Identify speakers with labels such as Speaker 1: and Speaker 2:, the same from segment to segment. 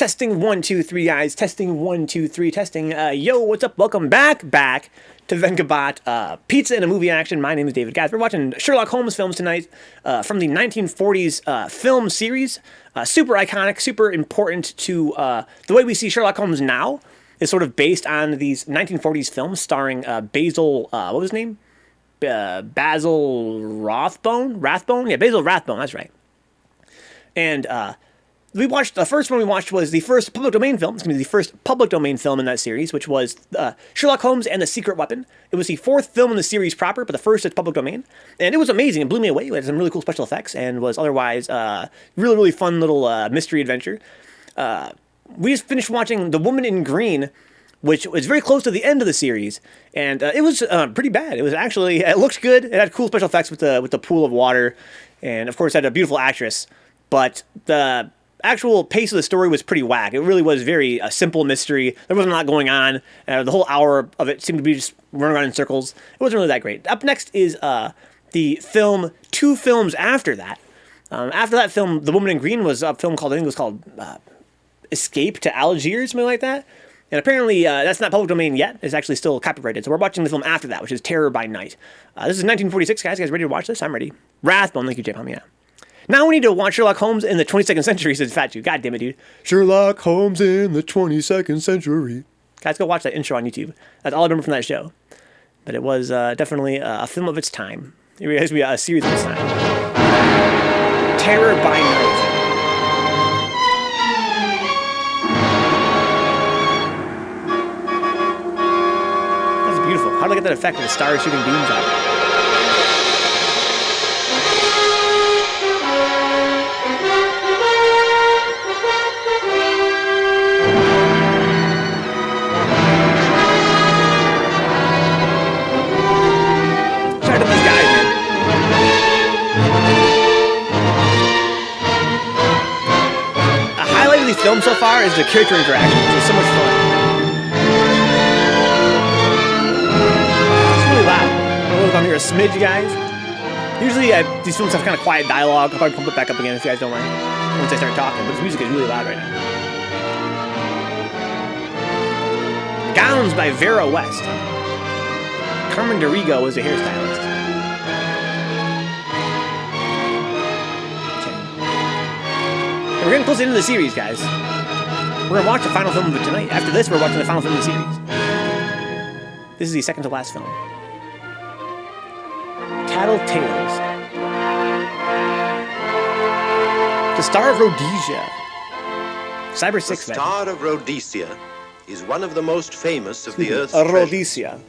Speaker 1: Testing 1, 2, 3, guys. Testing 1, 2, 3. Testing. Yo, what's up? Welcome back to Vencabot. Pizza and a movie action. My name is David. Guys, we're watching Sherlock Holmes films tonight from the 1940s film series. Super iconic, super important to the way we see Sherlock Holmes now. Is sort of based on these 1940s films starring Basil. What was his name? Basil Rathbone. Yeah, Basil Rathbone. That's right. And we watched, the first one we watched was the first public domain film. It's going to be the first public domain film in that series, which was Sherlock Holmes and the Secret Weapon. It was the fourth film in the series proper, but the first is public domain. And it was amazing. It blew me away. It had some really cool special effects and was otherwise really, really fun little mystery adventure. We just finished watching The Woman in Green, which was very close to the end of the series, and it was pretty bad. It was actually, it looked good. It had cool special effects with the pool of water, and of course it had a beautiful actress, but the actual pace of the story was pretty whack. It really was very simple mystery. There wasn't a lot going on. The whole hour of it seemed to be just running around in circles. It wasn't really that great. Up next is the film, two films after that. After that film, The Woman in Green was a film called, I think it was called Escape to Algiers, something like that. And apparently that's not public domain yet. It's actually still copyrighted. So we're watching the film after that, which is Terror by Night. This is 1946, guys. You guys ready to watch this? I'm ready. Rathbone, thank you, Jim. Yeah. Now we need to watch Sherlock Holmes in the 22nd century, says Fat Jew. God damn it, dude. Sherlock Holmes in the 22nd century. Guys, go watch that intro on YouTube. That's all I remember from that show. But it was definitely a film of its time. It has to be a series of its time. Terror by Night. That's beautiful. How do I get that effect of the stars shooting beams out? Film so far is the character interaction. It's so much fun. It's really loud. I don't know if I'm here a smidge, guys. Usually these films have kind of quiet dialogue. I'll probably pump it back up again if you guys don't mind once I start talking, but this music is really loud right now. Gowns by Vera West. Carmen Dorigo is a hairstylist. We're getting close to the end of the series, guys. We're going to watch the final film of it tonight. After this, we're watching the final film of the series. This is the second to last film. Tattle Tales. The Star of Rhodesia. Cyber 6.
Speaker 2: The Star of Rhodesia is one of the most famous of the Earth's
Speaker 1: Rhodesia.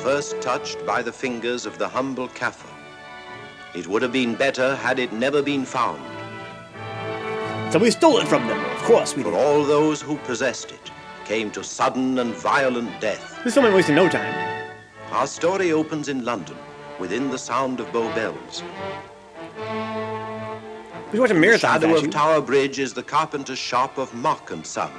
Speaker 2: First touched by the fingers of the humble Kaffir. It would have been better had it never been found.
Speaker 1: So we stole it from them. Of course we did.
Speaker 2: For all those who possessed it came to sudden and violent death.
Speaker 1: This film ain't wasting no time.
Speaker 2: Our story opens in London, within the sound of Bow Bells.
Speaker 1: We should watch a marathon.
Speaker 2: The shadow of Tower Bridge is the carpenter's shop of Mock and Son,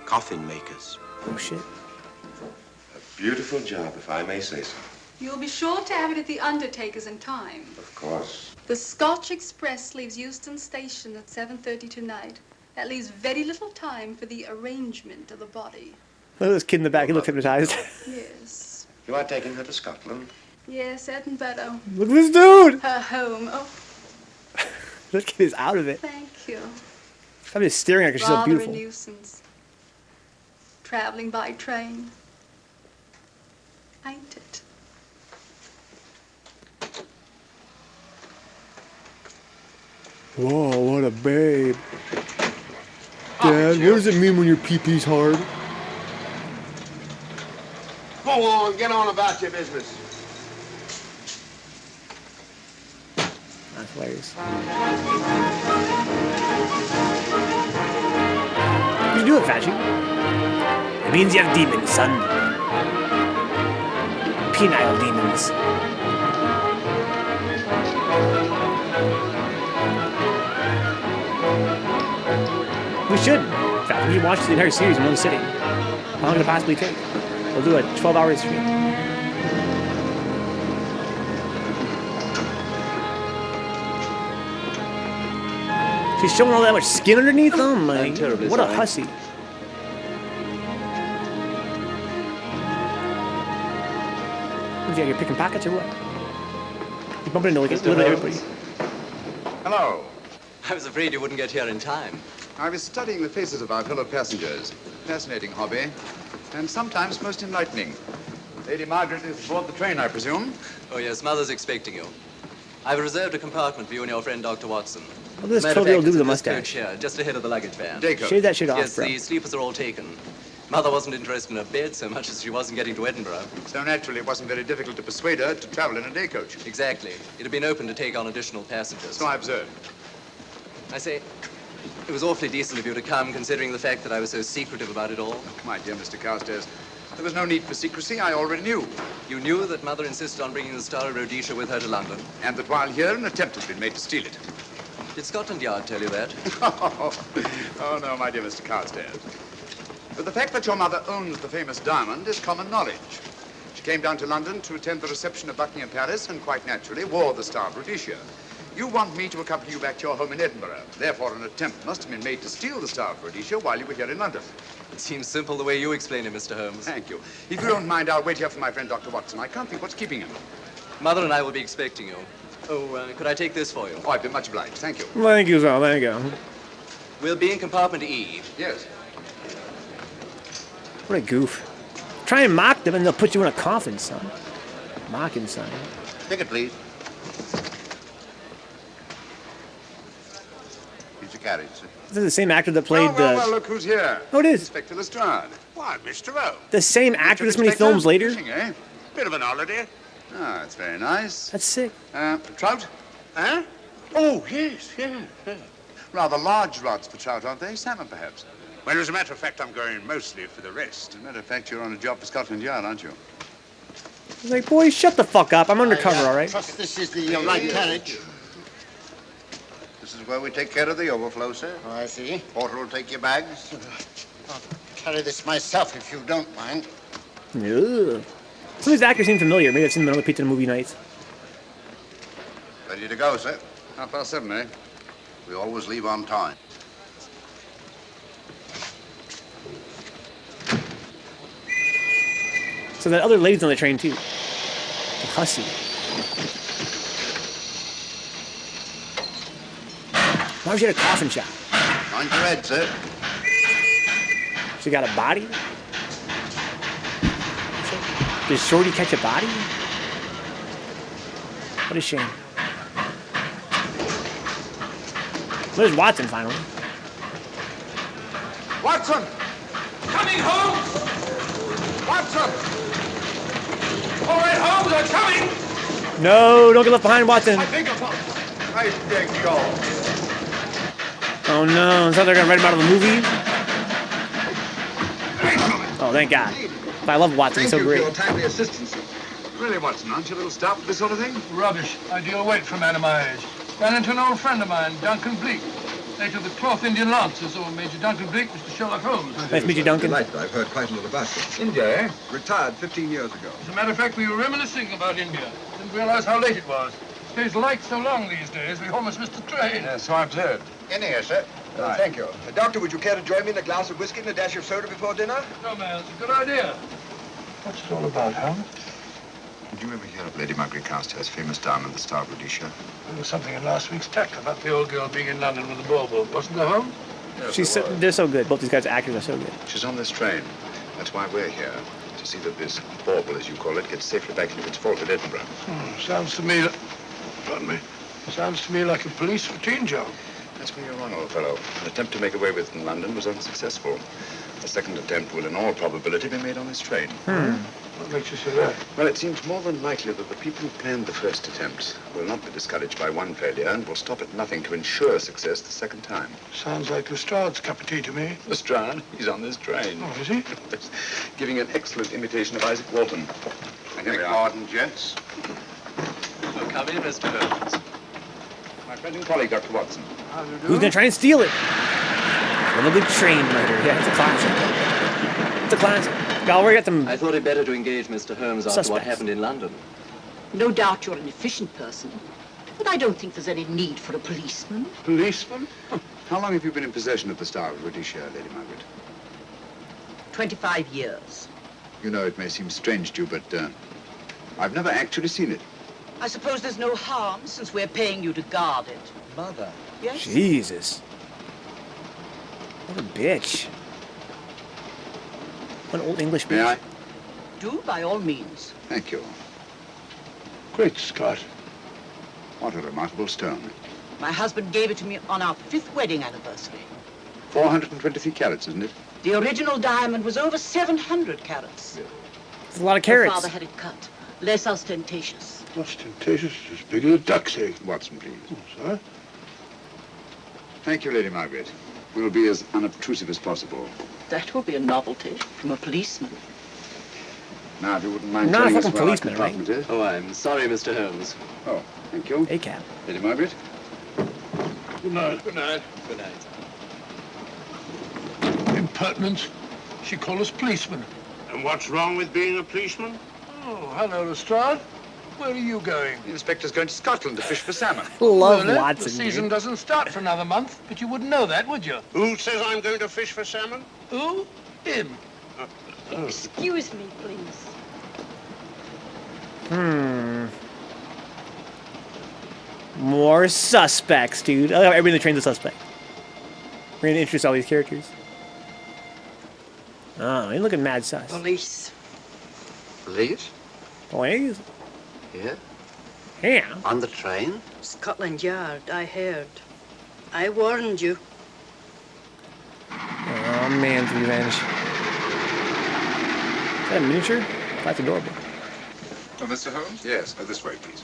Speaker 2: coffin makers.
Speaker 1: Oh shit.
Speaker 3: A beautiful job, if I may say so.
Speaker 4: You'll be sure to have it at the undertaker's in time.
Speaker 3: Of course.
Speaker 4: The Scotch Express leaves Euston Station at 7:30 tonight. That leaves very little time for the arrangement of the body.
Speaker 1: Look at this kid in the back. He looks hypnotized.
Speaker 4: Yes.
Speaker 3: You are taking her to Scotland?
Speaker 4: Yes, Edinburgh.
Speaker 1: Look at this dude.
Speaker 4: Her home. Oh,
Speaker 1: This kid is out of it.
Speaker 4: thank you.
Speaker 1: I'm just staring at her because she's so
Speaker 4: Rather
Speaker 1: beautiful.
Speaker 4: a nuisance. Traveling by train. Ain't it?
Speaker 1: Whoa, what a babe. Dad, what does it mean when your pee-pee's hard?
Speaker 3: Go on, get on about your business.
Speaker 1: That's hilarious. You do it, Fatchy. It means you have demons, son. Penile demons. We should. In fact, we should watch the entire series in one sitting. How long could it possibly take? We'll do a 12-hour stream. She's showing all that much skin underneath them. Like,
Speaker 5: terribly
Speaker 1: what a
Speaker 5: sorry.
Speaker 1: hussy. What's he out here picking pockets or what? He's bumping into like literally everybody.
Speaker 6: Hello.
Speaker 5: I was afraid you wouldn't get here in time.
Speaker 6: I was studying the faces of our fellow passengers. Fascinating hobby, and sometimes most enlightening. Lady Margaret is aboard the train, I presume.
Speaker 5: Oh, yes, Mother's expecting you. I've reserved a compartment for you and your friend, Dr. Watson.
Speaker 1: Look at this
Speaker 5: Matter of
Speaker 1: trivial
Speaker 5: fact,
Speaker 1: dude with a
Speaker 5: it's in this
Speaker 1: mustache.
Speaker 5: coach here, just ahead of the luggage van.
Speaker 6: Daycoach.
Speaker 1: Shave that shit off,
Speaker 5: Yes,
Speaker 1: bro.
Speaker 5: the sleepers are all taken. Mother wasn't interested in her bed so much as she wasn't getting to Edinburgh.
Speaker 6: So naturally, it wasn't very difficult to persuade her to travel in a day coach.
Speaker 5: Exactly. It had been open to take on additional passengers.
Speaker 6: So I observed.
Speaker 5: I say, it was awfully decent of you to come, considering the fact that I was so secretive about it all.
Speaker 6: My dear Mr. Carstairs, there was no need for secrecy. I already knew.
Speaker 5: You knew that Mother insisted on bringing the Star of Rhodesia with her to London.
Speaker 6: And that while here, an attempt has been made to steal it.
Speaker 5: Did Scotland Yard tell you that?
Speaker 6: Oh, no, my dear Mr. Carstairs. But the fact that your mother owns the famous diamond is common knowledge. She came down to London to attend the reception of Buckingham Palace and quite naturally wore the Star of Rhodesia. You want me to accompany you back to your home in Edinburgh. Therefore, an attempt must have been made to steal the Star of Rhodesia while you were here in London.
Speaker 5: It seems simple the way you explain it, Mr. Holmes.
Speaker 6: Thank you. If you don't mind, I'll wait here for my friend Dr. Watson. I can't think what's keeping him.
Speaker 5: Mother and I will be expecting you. Oh, could I take this for you?
Speaker 6: Oh, I've been much obliged. Thank you.
Speaker 1: Thank you, sir. Thank you.
Speaker 5: We'll be in compartment E.
Speaker 6: Yes.
Speaker 1: What a goof. Try and mock them and they'll put you in a coffin, son. Mocking, son.
Speaker 2: Ticket, please. Here's your carriage, sir.
Speaker 1: This is the same actor that played
Speaker 6: Well, look who's here.
Speaker 1: Oh, it is.
Speaker 6: Inspector Lestrade.
Speaker 7: Why, Mr. O.
Speaker 1: The same actor this many
Speaker 6: Inspector?
Speaker 1: films later?
Speaker 6: Fishing, eh?
Speaker 7: Bit of an holiday.
Speaker 6: Ah, that's very nice.
Speaker 1: That's sick.
Speaker 6: Trout?
Speaker 7: Huh? Oh, yes, yeah.
Speaker 6: Rather large rods for trout, aren't they? Salmon, perhaps.
Speaker 7: Well, as a matter of fact, I'm going mostly for the rest.
Speaker 6: As a matter of fact, you're on a job for Scotland Yard, aren't you?
Speaker 1: He's like, boys, shut the fuck up. I'm undercover, all right?
Speaker 8: Trust this is the right carriage.
Speaker 2: This is where we take care of the overflow, sir.
Speaker 8: Oh, I see.
Speaker 2: Porter will take your bags.
Speaker 8: I'll carry this myself if you don't mind.
Speaker 1: Ugh. Some of these actors seem familiar. Maybe I've seen them on other pizza movie nights.
Speaker 2: Ready to go, sir.
Speaker 6: 7:30, eh?
Speaker 2: We always leave on time.
Speaker 1: So that other lady's on the train, too. The hussy. Why was she at a coffin shop?
Speaker 2: Mind your head, sir.
Speaker 1: She got a body? Did Shorty catch a body? What a shame. Where's Watson, finally?
Speaker 6: Watson!
Speaker 7: Coming, Holmes!
Speaker 6: Watson!
Speaker 7: All right, Holmes, I'm coming!
Speaker 1: No, don't get left behind, Watson.
Speaker 6: Beg your pardon. I beg you.
Speaker 1: Oh no, so they're gonna write him out of the movie? Oh, thank God. But I love Watson, he's so great.
Speaker 6: timely assistance. Really, Watson, aren't you a little stout for this sort of thing?
Speaker 9: Rubbish. Ideal weight for a man of my age. Ran into an old friend of mine, Duncan Bleak. Later the 12th Indian Lancers, or Major Duncan Bleak, Mr. Sherlock Holmes.
Speaker 1: Nice to meet you, Duncan.
Speaker 10: Delighted. I've heard quite a lot about you.
Speaker 6: India, eh?
Speaker 10: Retired 15 years ago.
Speaker 9: As a matter of fact, we were reminiscing about India. Didn't realize how late it was. Stays light so long these days, we almost missed the train.
Speaker 6: Yes, so I observed.
Speaker 2: In here, sir.
Speaker 6: Right.
Speaker 10: Thank you. Doctor, would you care to join me in a glass of whiskey and a dash of soda before dinner?
Speaker 9: No, man, it's a good idea. What's it all about, Holmes?
Speaker 6: Did you ever hear of Lady Margaret Carstairs' famous diamond, the Star of Rhodesia?
Speaker 9: There was something in last week's text about the old girl being in London with the bauble. Wasn't there, Holmes?
Speaker 1: They're so good. Both these guys' actors are so good.
Speaker 6: She's on this train. That's why we're here. To see that this bauble, as you call it, gets safely back into its vault at Edinburgh.
Speaker 9: Sounds to me... Pardon me. Sounds to me like a police routine job.
Speaker 6: That's where you're wrong, old fellow. An attempt to make away with it in London was unsuccessful. A second attempt will, in all probability, be made on this train.
Speaker 9: What makes you say that?
Speaker 6: Well, it seems more than likely that the people who planned the first attempt will not be discouraged by one failure and will stop at nothing to ensure success the second time.
Speaker 9: Sounds like Lestrade's cup of tea to me.
Speaker 6: Lestrade, he's on this train.
Speaker 9: Oh, is he?
Speaker 6: Giving an excellent imitation of Isaac Walton. And here we are.
Speaker 2: Pardon, gents.
Speaker 5: So come in, Mr. Holmes.
Speaker 6: My friend and colleague, Dr. Watson.
Speaker 1: Who's gonna try and steal it? Love a good train murder. Yeah, it's a classic. It's a classic. Galway got some...
Speaker 5: I thought it better to engage Mr. Holmes after what
Speaker 1: Suspects.
Speaker 5: happened in London.
Speaker 11: No doubt you're an efficient person, but I don't think there's any need for a policeman.
Speaker 9: Policeman?
Speaker 6: How long have you been in possession of the Star of the British, Lady Margaret?
Speaker 11: 25 years.
Speaker 6: You know, it may seem strange to you, but I've never actually seen it.
Speaker 11: I suppose there's no harm since we're paying you to guard it.
Speaker 5: Mother.
Speaker 11: Yes?
Speaker 1: Jesus. What a bitch. What an old English bitch.
Speaker 6: May I?
Speaker 11: Do, by all means.
Speaker 6: Thank you.
Speaker 9: Great Scott.
Speaker 6: What a remarkable stone.
Speaker 11: My husband gave it to me on our 5th wedding anniversary.
Speaker 6: 423 carats, isn't it?
Speaker 11: The original diamond was over 700 carats.
Speaker 1: It's a lot of
Speaker 11: Your
Speaker 1: carrots.
Speaker 11: father had it cut, less ostentatious.
Speaker 9: Ostentatious, as big as a duck's egg.
Speaker 6: Watson, please.
Speaker 9: Oh, sir?
Speaker 6: Thank you, Lady Margaret. We'll be as unobtrusive as possible.
Speaker 11: That will be a novelty from a policeman.
Speaker 6: Now, if you wouldn't mind
Speaker 1: Not a
Speaker 6: telling us
Speaker 1: fucking
Speaker 6: where our
Speaker 1: policeman, right?
Speaker 6: compartment is.
Speaker 5: Oh, I'm sorry, Mr. Holmes.
Speaker 6: Oh, thank you.
Speaker 1: ACAB.
Speaker 6: Lady Margaret?
Speaker 9: Good night. Good night.
Speaker 5: Good night.
Speaker 9: Impertinence. She called us policemen.
Speaker 7: And what's wrong with being a policeman?
Speaker 9: Oh, hello, Lestrade. Where are you going?
Speaker 6: The inspector's going to Scotland to fish for salmon.
Speaker 1: Love
Speaker 9: Well,
Speaker 1: Watson.
Speaker 9: the season
Speaker 1: dude.
Speaker 9: doesn't start for another month, but you wouldn't know that, would you?
Speaker 7: Who says I'm going to fish for salmon?
Speaker 9: Who? Him.
Speaker 4: Excuse me, please.
Speaker 1: More suspects, dude. Oh, everybody in the train's a suspect. We're gonna introduce all these characters. Oh, you're looking mad sus.
Speaker 11: Police.
Speaker 5: Police?
Speaker 1: Boys?
Speaker 5: Yeah?
Speaker 1: Yeah.
Speaker 5: On the train?
Speaker 11: Scotland Yard, I heard. I warned you.
Speaker 1: Oh, man's revenge. Is that a miniature? That's adorable.
Speaker 6: Oh, Mr. Holmes? Yes. This way, please.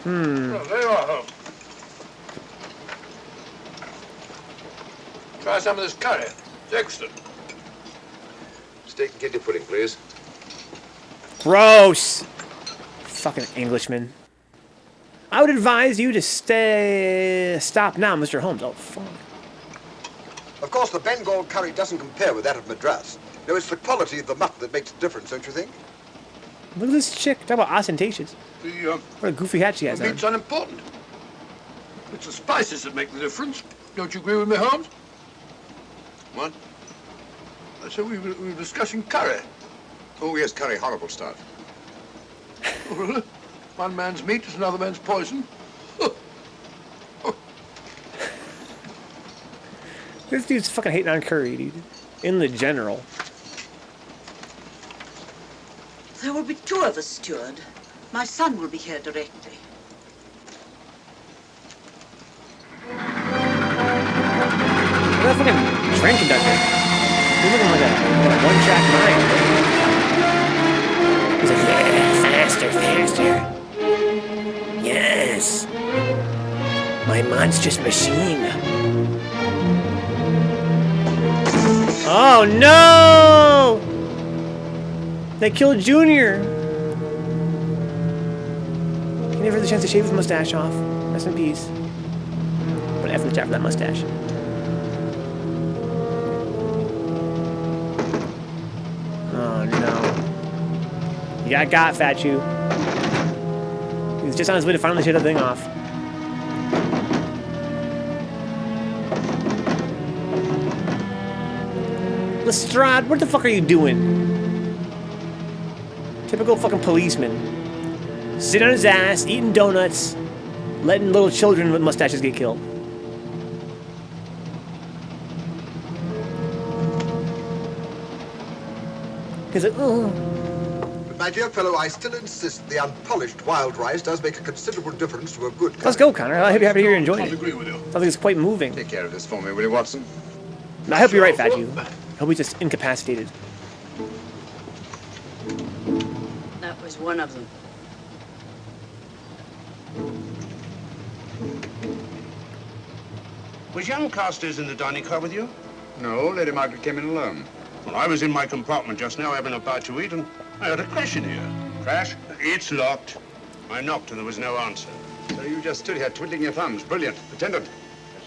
Speaker 9: Well, there you are, Holmes. Try some of this curry. It's excellent.
Speaker 6: Steak and kidney pudding, please.
Speaker 1: Gross! Fucking Englishman. I would advise you to stop now, Mr. Holmes. Oh, fuck.
Speaker 10: Of course, the Bengal curry doesn't compare with that of Madras. No, it's the quality of the mutton that makes the difference, don't you think?
Speaker 1: Look at this chick. Talk about ostentatious. What a goofy hat she has
Speaker 9: The
Speaker 1: on.
Speaker 9: meat's unimportant. It's the spices that make the difference. Don't you agree with me, Holmes?
Speaker 6: What?
Speaker 9: I said we were discussing curry.
Speaker 6: Oh, yes, curry, horrible stuff.
Speaker 9: Oh, really? One man's meat is another man's poison.
Speaker 1: This dude's fucking hating on curry, dude. In the general.
Speaker 11: There will be 2 of us, steward. My son will be here directly.
Speaker 1: Look at that fucking train conductor. He's looking like a one-track mind. He's like, yeah, faster, faster. Yes. My monstrous machine. Oh, no! They killed Junior. He never had the chance to shave his mustache off. Rest in peace. But F in the chat for that mustache. Oh no. You got Fat Chew. He's just on his way to finally shut the thing off. Lestrade, what the fuck are you doing? Typical fucking policeman. Sitting on his ass, eating donuts, letting little children with mustaches get killed. He's like, oh.
Speaker 10: But my dear fellow, I still insist the unpolished wild rice does make a considerable difference to a good curry.
Speaker 1: Let's go, Connor. I'm happy to hear you're enjoying
Speaker 9: I
Speaker 1: it.
Speaker 9: agree with you.
Speaker 1: Sounds like it's quite moving.
Speaker 6: Take care of this for me, will you, Watson?
Speaker 1: I hope you're right, Fat Chew. I hope he's just incapacitated.
Speaker 11: That was one of them.
Speaker 7: Was young Carstairs in the dining car with you?
Speaker 6: No, Lady Margaret came in alone.
Speaker 7: Well, I was in my compartment just now having a bite to eat, and I heard a crash in here. Crash? It's locked. I knocked and there was no answer.
Speaker 6: So you just stood here twiddling your thumbs. Brilliant. Attendant,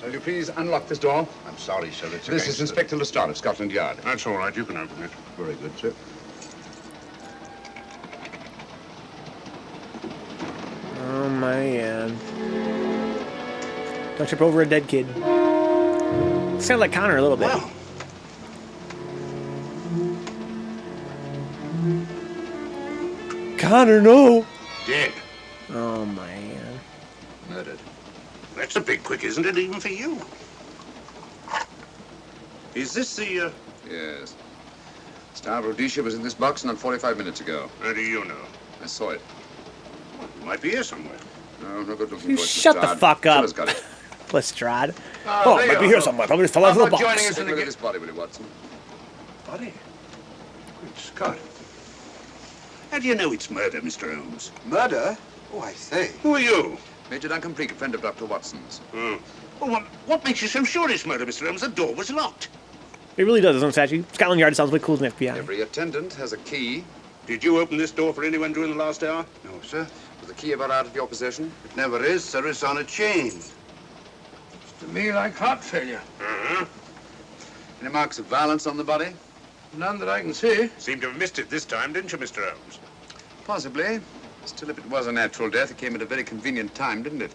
Speaker 6: will you please unlock this door?
Speaker 7: I'm sorry, sir. It's
Speaker 6: This is Inspector Lestrade of Scotland Yard.
Speaker 7: That's all right. You can open it.
Speaker 6: Very good, sir.
Speaker 1: Oh man. Don't trip over a dead kid. Sound like Connor a little bit.
Speaker 7: Well.
Speaker 1: Connor, no!
Speaker 7: Dead.
Speaker 1: Oh, man.
Speaker 6: Murdered.
Speaker 7: That's a bit quick, isn't it, even for you? Is this the,
Speaker 6: Yes. Star Rhodesia was in this box not 45 minutes ago.
Speaker 7: How do you know?
Speaker 6: I saw it.
Speaker 7: Well, it might be here somewhere.
Speaker 6: No, no good looking
Speaker 1: You
Speaker 6: for it,
Speaker 1: shut the
Speaker 6: Lestrade.
Speaker 1: fuck up.
Speaker 6: Someone's got it.
Speaker 1: Lestrade.
Speaker 9: Oh,
Speaker 1: It might be here somewhere. Probably fell out of the box.
Speaker 9: joining us
Speaker 6: Take
Speaker 9: in
Speaker 6: a look
Speaker 9: the
Speaker 6: at this body, will you, Watson?
Speaker 7: Body? Good Scott. How do you know it's murder, Mr. Holmes?
Speaker 10: Murder? Oh, I say.
Speaker 7: Who are you?
Speaker 6: Major Duncan Bleak, a friend of Dr. Watson's.
Speaker 7: Oh. Well, what makes you so sure it's murder, Mr. Holmes? The door was locked.
Speaker 1: It really does, doesn't it, statue? Scotland Yard sounds way cooler than FBI.
Speaker 6: Every attendant has a key.
Speaker 7: Did you open this door for anyone during the last hour?
Speaker 10: No, sir.
Speaker 6: Was the key ever out of your possession?
Speaker 10: It never is, sir. It's on a chain.
Speaker 9: To me, like heart failure.
Speaker 7: Uh-huh.
Speaker 6: Any marks of violence on the body?
Speaker 9: None that I can see.
Speaker 7: Seemed to have missed it this time, didn't you, Mr. Holmes?
Speaker 6: Possibly. Still, if it was a natural death, it came at a very convenient time, didn't it?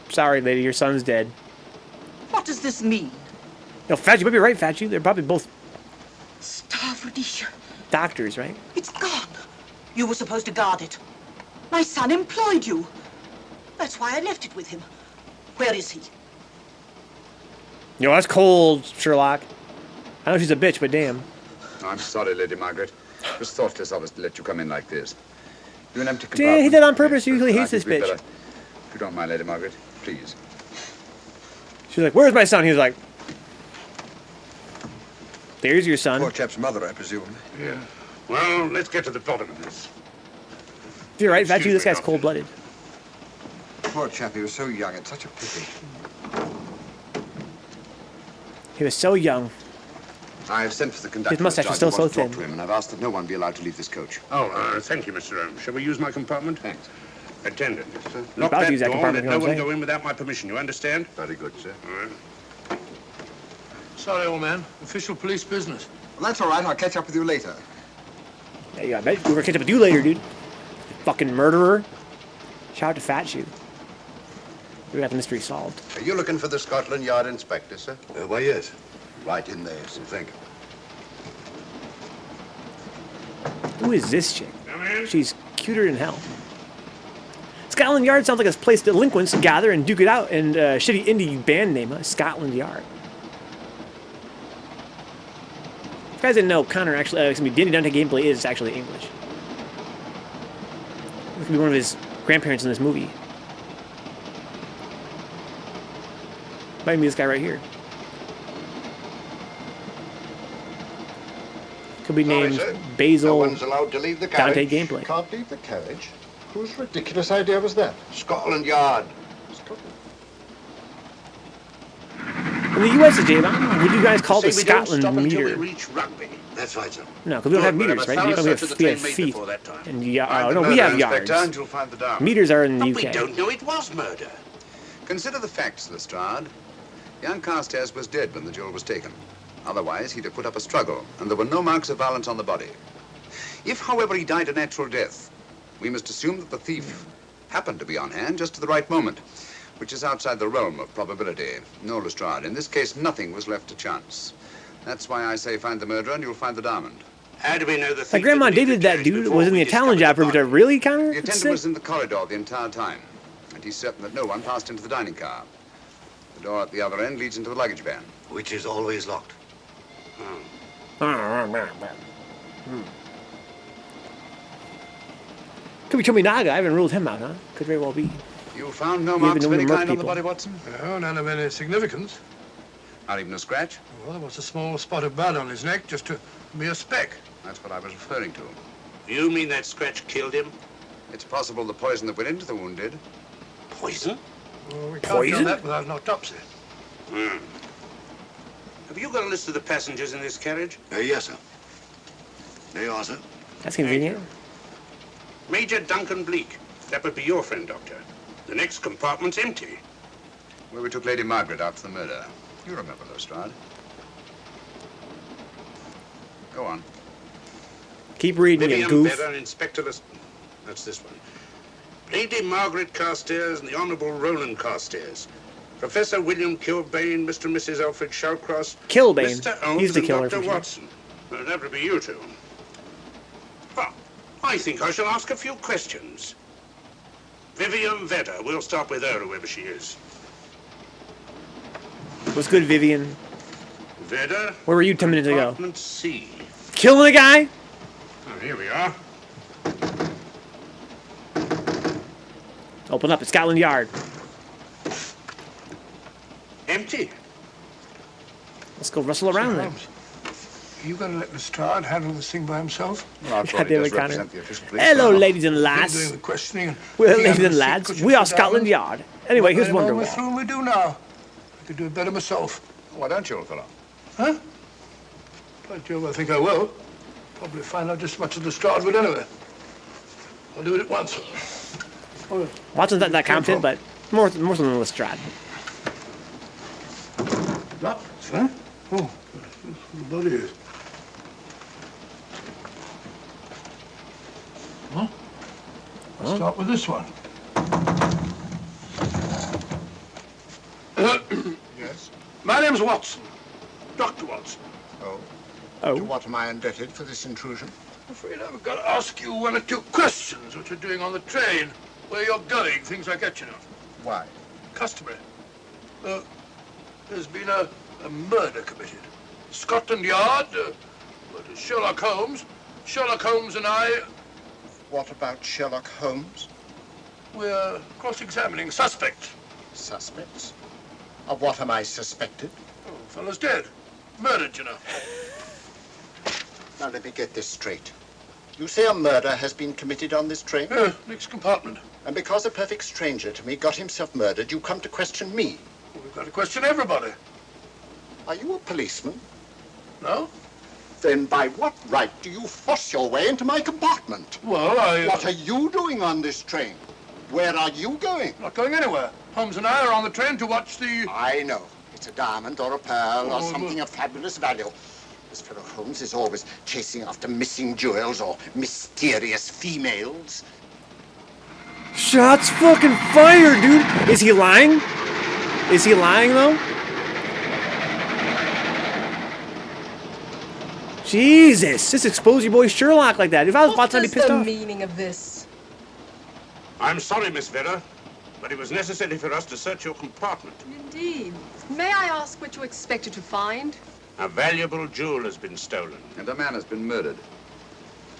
Speaker 1: Sorry, lady, your son's dead.
Speaker 11: What does this mean?
Speaker 1: No, Fat, you might be right, Fat. They're probably both
Speaker 11: Star Rhodesia.
Speaker 1: doctors, right?
Speaker 11: It's gone. You were supposed to guard it. My son employed you. That's why I left it with him. Where is he?
Speaker 1: Yo, that's cold, Sherlock. I know she's a bitch, but damn.
Speaker 6: I'm sorry, Lady Margaret. It was thoughtless of us to let you come in like this. You're an empty
Speaker 1: Yeah,
Speaker 6: compartment.
Speaker 1: he did on purpose. He usually
Speaker 6: I
Speaker 1: hates
Speaker 6: think
Speaker 1: this
Speaker 6: we'd
Speaker 1: bitch.
Speaker 6: better- If you don't mind, Lady Margaret, please.
Speaker 1: She's like, where's my son? He was like, there's your son.
Speaker 10: Poor chap's mother, I presume.
Speaker 7: Yeah. Well, let's get to the bottom of this.
Speaker 1: You're right, Fat,
Speaker 7: Excuse
Speaker 1: this
Speaker 7: me,
Speaker 1: guy's
Speaker 7: Doctor.
Speaker 1: cold-blooded.
Speaker 10: Poor chap, he was so young. It's such a pity.
Speaker 1: He was so young.
Speaker 6: I've sent for the conductor.
Speaker 1: His mustache is still so thin.
Speaker 6: To him, and I've asked that no one be allowed to leave this coach.
Speaker 7: Oh, thank you, Mr. Holmes. Shall we use my compartment?
Speaker 6: Thanks.
Speaker 7: Attendant.
Speaker 1: You're
Speaker 7: Lock
Speaker 1: about to
Speaker 7: that
Speaker 1: use that
Speaker 7: door and
Speaker 1: compartment,
Speaker 7: let
Speaker 1: you
Speaker 7: no
Speaker 1: know what
Speaker 7: one
Speaker 1: I'm
Speaker 7: go
Speaker 1: saying?
Speaker 7: in without my permission. You understand?
Speaker 10: Very good, sir.
Speaker 7: All right.
Speaker 9: Sorry, old man. Official police business.
Speaker 10: Well, that's all right. I'll catch up with you later.
Speaker 1: Yeah, I bet we're gonna catch up with you later, dude. You fucking murderer. Shout out to Fat Shoe. We got the mystery solved.
Speaker 10: Are you looking for the Scotland Yard inspector, sir? Why, yes. Right in there, sir. Thank you.
Speaker 1: Who is this chick?
Speaker 7: Come in.
Speaker 1: She's cuter than hell. Scotland Yard sounds like a place delinquents gather and duke it out, and shitty indie band name, huh? Scotland Yard. If you guys didn't know, Connor actually, Danny Dante gameplay is actually English. This could be one of his grandparents in this movie. Might be this guy right here. Could be named
Speaker 10: No
Speaker 1: Basil
Speaker 10: one's allowed to leave the
Speaker 1: Dante
Speaker 10: carriage.
Speaker 1: gameplay.
Speaker 8: Can't leave the carriage? Whose ridiculous idea was that?
Speaker 10: Scotland Yard.
Speaker 1: In the U.S., Jay, would you guys call the
Speaker 7: Say we don't
Speaker 1: Scotland
Speaker 7: stop until we
Speaker 1: meter?
Speaker 7: reach rugby.
Speaker 10: That's right, sir.
Speaker 1: No, because we don't have
Speaker 7: Good, we'll
Speaker 1: meters,
Speaker 7: have a
Speaker 1: right?
Speaker 7: thorough
Speaker 1: We
Speaker 7: search of
Speaker 1: have,
Speaker 7: the
Speaker 1: we have
Speaker 7: train made
Speaker 1: feet.
Speaker 7: before that time.
Speaker 1: And
Speaker 6: Find
Speaker 1: no,
Speaker 6: the
Speaker 1: we have
Speaker 6: murder, Inspector,
Speaker 1: yards.
Speaker 6: and you'll find the dam.
Speaker 1: Meters are in the
Speaker 7: But
Speaker 1: UK.
Speaker 7: we don't know it was murder.
Speaker 6: Consider the facts, Lestrade. Young Carstairs was dead when the jewel was taken. Otherwise, he'd have put up a struggle, and there were no marks of violence on the body. If, however, he died a natural death, we must assume that the thief happened to be on hand just at the right moment, which is outside the realm of probability. No, Lestrade, in this case, nothing was left to chance. That's why I say find the murderer and you'll find the diamond.
Speaker 7: How do we know the thief
Speaker 1: My grandma
Speaker 7: didn't leave
Speaker 1: dated
Speaker 7: the
Speaker 1: that
Speaker 7: carriage
Speaker 1: dude
Speaker 7: before
Speaker 1: was in
Speaker 7: we
Speaker 1: the Italian
Speaker 7: discovered
Speaker 1: job for
Speaker 7: the body?
Speaker 1: really, Connor?
Speaker 6: The
Speaker 1: It's
Speaker 6: attendant
Speaker 1: sick.
Speaker 6: was in the corridor the entire time, and he's certain that no one passed into the dining car. The door at the other end leads into the luggage van.
Speaker 10: Which is always locked.
Speaker 1: Could be Tominaga. I haven't ruled him out, huh? Could very well be.
Speaker 6: You found no
Speaker 1: You
Speaker 6: marks
Speaker 1: even
Speaker 6: of any
Speaker 1: know the
Speaker 6: kind on the
Speaker 1: people.
Speaker 6: body, Watson?
Speaker 9: No, none of any significance.
Speaker 6: Not even a scratch?
Speaker 9: Well, there was a small spot of blood on his neck, just a mere speck.
Speaker 6: That's what I was referring to.
Speaker 7: You mean that scratch killed him?
Speaker 6: It's possible the poison that went into the wound did.
Speaker 7: Poison?
Speaker 9: Well, we can't
Speaker 1: Poison?
Speaker 9: tell that without an autopsy.
Speaker 7: Have you got a list of the passengers in this carriage?
Speaker 10: Yes, sir. There you are, sir.
Speaker 1: That's convenient.
Speaker 7: Major Duncan Bleak. That would be your friend, Doctor. The next compartment's empty.
Speaker 6: Where we took Lady Margaret after the murder. You remember, Lestrade. Go on.
Speaker 1: Keep reading, you
Speaker 7: Vivian
Speaker 1: goof.
Speaker 7: Vedder, Inspector That's this one. Lady Margaret Carstairs and the Honourable Roland Carstairs. Professor William Kilbane, Mr. and Mrs. Alfred Shawcross.
Speaker 1: Kilbane.
Speaker 7: Mr. Holmes
Speaker 1: He's the
Speaker 7: and
Speaker 1: killer
Speaker 7: Dr.
Speaker 1: for sure.
Speaker 7: Watson. Well, that would be you two. Well, I think I shall ask a few questions. Vivian Vedder. We'll start with her, whoever she is.
Speaker 1: What's good, Vivian?
Speaker 7: Vedder.
Speaker 1: Where were you 10 minutes ago?
Speaker 7: Compartment C.
Speaker 1: Killing a guy?
Speaker 7: Oh, here we are.
Speaker 1: Open up at Scotland Yard.
Speaker 7: Empty.
Speaker 1: Let's go rustle around then.
Speaker 9: Holmes, are you going to let Lestrade handle this thing by himself?
Speaker 6: Well, I'll
Speaker 1: God
Speaker 6: probably
Speaker 1: damn it,
Speaker 6: just
Speaker 1: Connor.
Speaker 6: represent the official police
Speaker 1: Hello,
Speaker 6: now.
Speaker 1: ladies and
Speaker 9: Doing
Speaker 1: lads.
Speaker 9: the questioning.
Speaker 1: Well,
Speaker 9: He
Speaker 1: ladies
Speaker 9: handles
Speaker 1: and
Speaker 9: the
Speaker 1: lads,
Speaker 9: secrets
Speaker 1: we
Speaker 9: of
Speaker 1: are
Speaker 9: the
Speaker 1: Scotland
Speaker 9: diamond.
Speaker 1: Yard. Anyway, here's
Speaker 9: Well,
Speaker 1: Wonder
Speaker 9: we're
Speaker 1: Wall.
Speaker 9: through and we do now. I could do it better myself.
Speaker 6: Why don't you, old fellow?
Speaker 9: Huh? By Jove, I think I will. Probably find out just as much as Lestrade would anyway. I'll do it at once.
Speaker 1: Watson's not that competent, but more so than Lestrade.
Speaker 9: That, sir? Oh, the body is. Huh? Let's start with this one.
Speaker 8: Yes?
Speaker 9: My name's Watson. Dr. Watson.
Speaker 8: Oh.
Speaker 1: Oh.
Speaker 8: To what am I indebted for this intrusion?
Speaker 9: I'm afraid I've got to ask you one or two questions, what you're doing on the train, where you're going, things like that, you know.
Speaker 8: Why?
Speaker 9: Customary. There's been a murder committed. Scotland Yard, Sherlock Holmes. Sherlock Holmes and I,
Speaker 8: What about Sherlock Holmes?
Speaker 9: we're cross-examining suspects.
Speaker 8: Suspects? Of what am I suspected?
Speaker 9: Oh, fellow's dead. Murdered, you know.
Speaker 8: Now let me get this straight. You say a murder has been committed on this train?
Speaker 9: Next compartment.
Speaker 8: And because a perfect stranger to me got himself murdered, you come to question me?
Speaker 9: Well, we've got to question everybody.
Speaker 8: Are you a policeman?
Speaker 9: No?
Speaker 8: Then by what right do you force your way into my compartment?
Speaker 9: Well,
Speaker 8: What are you doing on this train? Where are you going?
Speaker 9: Not going anywhere. Holmes and I are on the train to watch the...
Speaker 8: I know. It's a diamond or a pearl or
Speaker 9: Oh,
Speaker 8: something of fabulous value. This fellow Holmes is always chasing after missing jewels or mysterious females.
Speaker 1: Shots fucking fired, dude. Is he lying? Is he lying, though? Jesus, just expose your boy Sherlock like that. If I was Watson, I'd be
Speaker 4: What is
Speaker 1: pissed
Speaker 4: the
Speaker 1: off.
Speaker 4: meaning of this?
Speaker 7: I'm sorry, Miss Vedder, but it was necessary for us to search your compartment.
Speaker 4: Indeed. May I ask what you expected to find?
Speaker 7: A valuable jewel has been stolen.
Speaker 6: And a man has been murdered.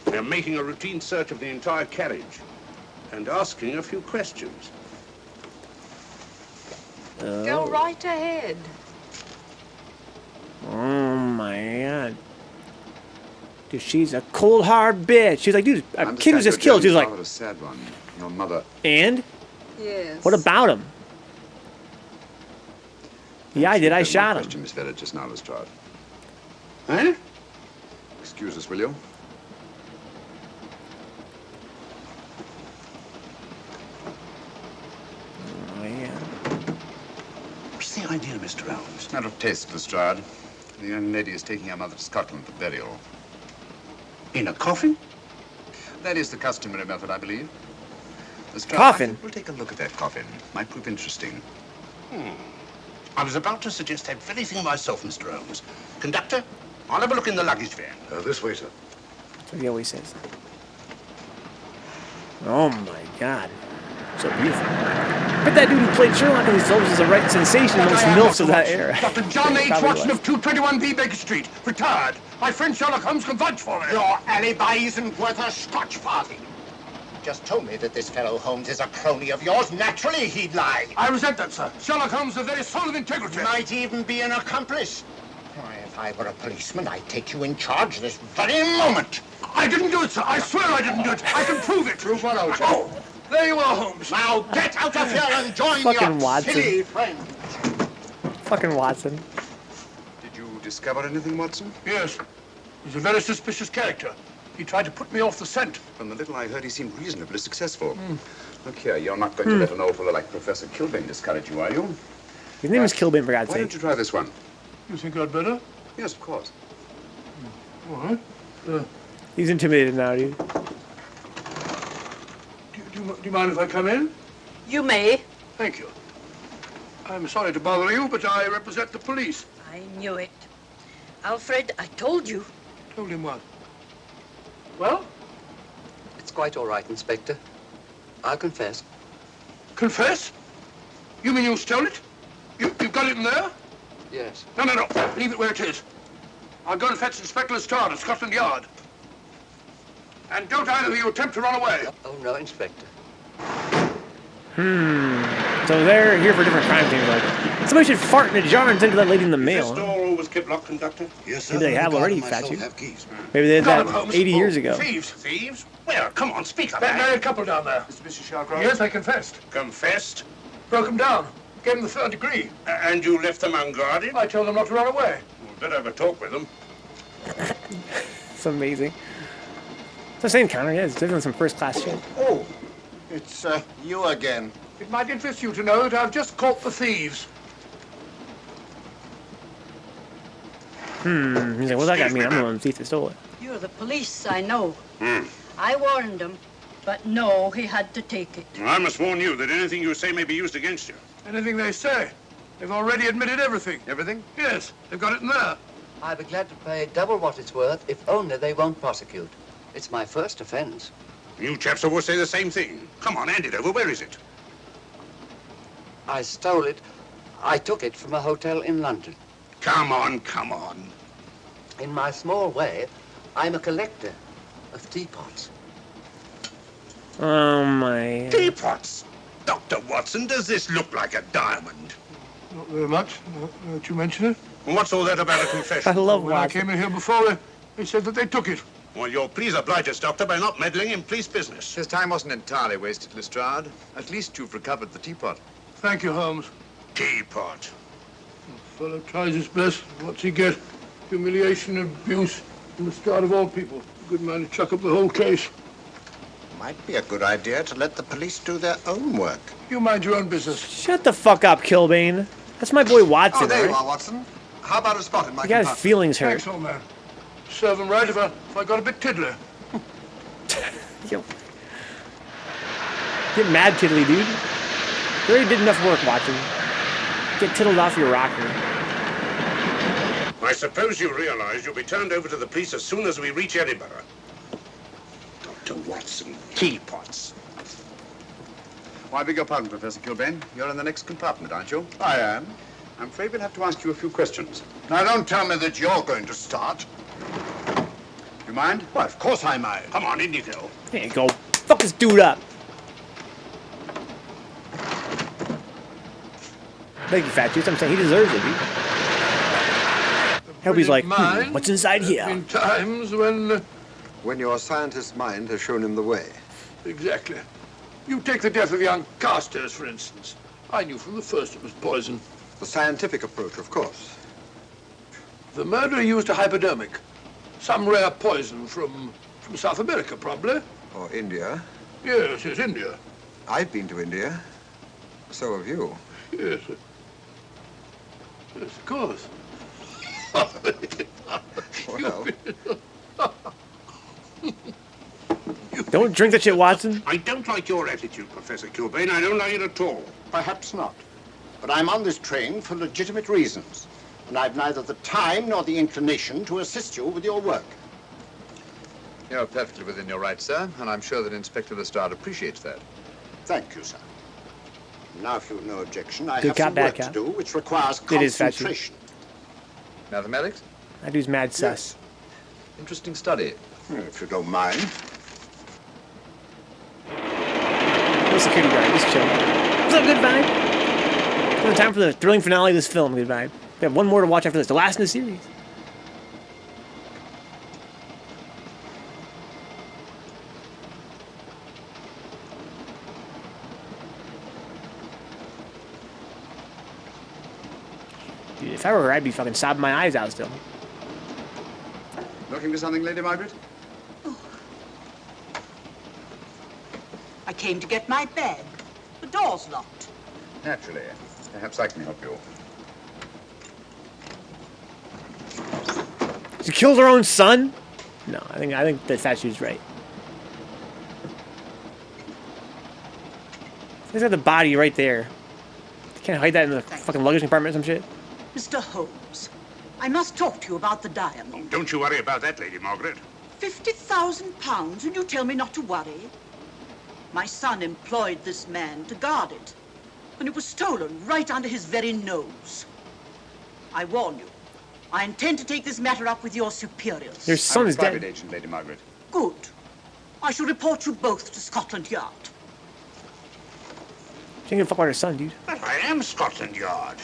Speaker 7: We're making a routine search of the entire carriage and asking a few questions.
Speaker 4: Go right ahead.
Speaker 1: Oh my god. Dude, she's a cold hard bitch. She's like, dude, a kid was just killed. She was like,
Speaker 6: a sad one. Your mother.
Speaker 1: and?
Speaker 4: Yes.
Speaker 1: What about him? Yeah, I did. I shot him.
Speaker 6: Question, Miss Vedder, just now, Lestrade.
Speaker 7: Huh?
Speaker 6: Excuse us, will you?
Speaker 1: Oh, yeah.
Speaker 6: What's the idea, Mr. Holmes? Matter of taste, Lestrade. The young lady is taking her mother to Scotland for burial.
Speaker 7: In a coffin?
Speaker 6: That is the customary method, I believe. Lestrade,
Speaker 1: Coffin?
Speaker 6: I think we'll take a look at that coffin. Might prove interesting.
Speaker 7: I was about to suggest that very thing myself, Mr. Holmes. Conductor, I'll have a look in the luggage van.
Speaker 6: This way, sir.
Speaker 1: That's what he always says. Oh my god. So beautiful. But that dude who played Sherlock in these films is a right sensation amongst MILFs of that era.
Speaker 9: Dr. John H.
Speaker 1: Probably
Speaker 9: Watson
Speaker 1: was.
Speaker 9: of 221B Baker Street, retired. My friend Sherlock Holmes can vouch for it.
Speaker 8: Your alibi isn't worth a Scotch party. Just told me that this fellow Holmes is a crony of yours. Naturally, he'd lie.
Speaker 9: I resent that, sir. Sherlock Holmes is the very soul of integrity.
Speaker 8: Might even be an accomplice. Why, if I were a policeman, I'd take you in charge this very moment.
Speaker 9: I didn't do it, sir. I swear I didn't do it. I can prove it.
Speaker 8: Prove what, old chap?
Speaker 9: Oh, there you are, Holmes.
Speaker 8: Now get out of here and join
Speaker 1: Fucking
Speaker 8: your
Speaker 1: Watson.
Speaker 8: silly friends.
Speaker 1: Fucking Watson.
Speaker 6: Did you discover anything, Watson?
Speaker 9: Yes. He's a very suspicious character. He tried to put me off the scent.
Speaker 6: From the little I heard, he seemed reasonably successful. Look here, you're not going to let an old fellow like Professor Kilbane discourage you, are you?
Speaker 1: His name is Kilbane, for God's
Speaker 6: Why don't
Speaker 1: sake.
Speaker 6: you try this one?
Speaker 9: You think I'd better?
Speaker 6: Yes, of course.
Speaker 9: All right.
Speaker 1: He's intimidated now, dude.
Speaker 9: Do you mind if I come in?
Speaker 11: You may.
Speaker 9: Thank you. I'm sorry to bother you, but I represent the police.
Speaker 11: I knew it. Alfred, I told you.
Speaker 9: Told him what? Well?
Speaker 5: It's quite all right, Inspector. I'll confess.
Speaker 9: Confess? You mean you stole it? You've got it in there?
Speaker 5: Yes.
Speaker 9: No. Leave it where it is. I'll go and fetch Inspector Lestrade at Scotland Yard. And don't either of you attempt to run away.
Speaker 5: Oh, no, Inspector.
Speaker 1: So they're here for different crime teams. Like, somebody should fart in a jar and send to that lady in the mail.
Speaker 7: This door always kept locked, Conductor? Yes, sir.
Speaker 1: Maybe they have
Speaker 7: The guard
Speaker 1: already,
Speaker 7: and myself
Speaker 1: Fat you.
Speaker 7: have keys.
Speaker 1: Maybe they did
Speaker 9: Got
Speaker 1: that
Speaker 9: him, Holmes.
Speaker 1: 80 years ago.
Speaker 9: Thieves.
Speaker 7: Thieves? Well, come on, speak up,
Speaker 9: That
Speaker 7: man.
Speaker 9: married couple down there.
Speaker 6: Mr. Sherlock Holmes?
Speaker 9: Yes, I confessed.
Speaker 7: Confessed?
Speaker 9: Broke them down. Gave them the third degree.
Speaker 7: And you left them unguarded?
Speaker 9: I told them not to run away.
Speaker 7: We'd better have a talk with them.
Speaker 1: It's amazing. It's the same counter, yeah. It's different from first class shit.
Speaker 8: Oh, it's you again.
Speaker 9: It might interest you to know that I've just caught the thieves.
Speaker 1: He's like, what's that guy mean? I'm the one thief that stole it.
Speaker 11: You're the police, I know. I warned him, but no, he had to take it.
Speaker 7: I must warn you that anything you say may be used against you.
Speaker 9: Anything they say. They've already admitted everything.
Speaker 6: Everything?
Speaker 9: Yes, they've got it in there.
Speaker 5: I'd be glad to pay double what it's worth if only they won't prosecute. It's my first offense.
Speaker 7: You chaps always say the same thing. Come on, hand it over. Where is it?
Speaker 5: I stole it. I took it from a hotel in London.
Speaker 7: Come on, come on.
Speaker 5: In my small way, I'm a collector of teapots.
Speaker 1: Oh my.
Speaker 7: Teapots! Dr. Watson, does this look like a diamond?
Speaker 9: Not very much, now that you mention it.
Speaker 7: And what's all that about a
Speaker 1: I
Speaker 7: confession?
Speaker 1: love
Speaker 9: When I
Speaker 1: Watson.
Speaker 9: came in here before, they said that they took it.
Speaker 7: Well, you'll please oblige us, Doctor, by not meddling in police business.
Speaker 6: His time wasn't entirely wasted, Lestrade. At least you've recovered the teapot.
Speaker 9: Thank you, Holmes.
Speaker 7: Teapot.
Speaker 9: The fellow tries his best. What's he get? Humiliation and abuse from the start of all people. Good man to chuck up the whole case.
Speaker 8: Might be a good idea to let the police do their own work.
Speaker 9: You mind your own business.
Speaker 1: Shut the fuck up, Kilbane. That's my boy Watson,
Speaker 10: Oh, there you
Speaker 1: right?
Speaker 10: are, Watson. How about a spot in my
Speaker 1: He got his
Speaker 10: compartment?
Speaker 1: feelings hurt.
Speaker 9: Thanks, old man. Serve him right if I got a bit tiddler.
Speaker 1: Yo. Get mad, tiddly dude. You already did enough work, Watson. Get tiddled off your rocker.
Speaker 7: I suppose you realize you'll be turned over to the police as soon as we reach Edinburgh. Dr. Watson, teapots.
Speaker 6: Oh, I beg your pardon, Professor Kilbane. You're in the next compartment, aren't you?
Speaker 10: I am.
Speaker 6: I'm afraid we'll have to ask you a few questions.
Speaker 10: Now, don't tell me that you're going to start.
Speaker 6: You mind?
Speaker 10: Why, of course I mind.
Speaker 7: Come on, in you go.
Speaker 1: There you go. Fuck this dude up. Thank you, Fat Juice. I'm saying he deserves it, dude. I hope he's like,
Speaker 9: Mind.
Speaker 1: what's inside
Speaker 9: There's
Speaker 1: here?
Speaker 9: been times when...
Speaker 10: When your scientist's mind has shown him the way.
Speaker 9: Exactly. You take the death of young Carstairs, for instance. I knew from the first it was poison.
Speaker 10: The scientific approach, of course.
Speaker 9: The murderer used a hypodermic. Some rare poison from South America, probably.
Speaker 10: Or India.
Speaker 9: Yes, India.
Speaker 10: I've been to India. So have you.
Speaker 9: Yes. Yes, of course.
Speaker 10: Well,
Speaker 1: Don't drink that shit, Watson.
Speaker 7: I don't like your attitude, Professor Kilbane. I don't like it at all.
Speaker 8: Perhaps not. But I'm on this train for legitimate reasons. And I've neither the time nor the inclination to assist you with your work.
Speaker 6: You're perfectly within your rights, sir, and I'm sure that Inspector Lestrade appreciates that.
Speaker 8: Thank you, sir. Now, if you've no objection, I
Speaker 1: Good
Speaker 8: have
Speaker 1: cop,
Speaker 8: some
Speaker 1: bad
Speaker 8: work
Speaker 1: cop.
Speaker 8: to do, which requires
Speaker 1: It is, Fat Shoe.
Speaker 8: concentration.
Speaker 6: Mathematics?
Speaker 1: That dude's mad sus.
Speaker 6: Interesting study.
Speaker 8: If you don't mind.
Speaker 1: No security guard, just chill. What's up, good vibe? It's time for the thrilling finale of this film, good vibe. We have one more to watch after this, the last in the series. Dude, if I were her, I'd be fucking sobbing my eyes out still.
Speaker 6: Looking for something, Lady Margaret?
Speaker 11: I came to get my bag. The door's locked.
Speaker 6: Naturally. Perhaps I can help you.
Speaker 1: She killed her own son? No, I think the statue's right. He's got the body right there. You can't hide that in the fucking luggage compartment or some shit.
Speaker 11: Mr. Holmes, I must talk to you about the diamond.
Speaker 7: Don't you worry about that, Lady Margaret.
Speaker 11: £50,000 and you tell me not to worry? My son employed this man to guard it, and it was stolen right under his very nose. I warn you, I intend to take this matter up with your superiors.
Speaker 1: Your son is dead.
Speaker 6: Private agent, Lady Margaret.
Speaker 11: Good. I shall report you both to Scotland Yard.
Speaker 1: She ain't gonna fuck about her son, dude.
Speaker 7: But I am Scotland Yard.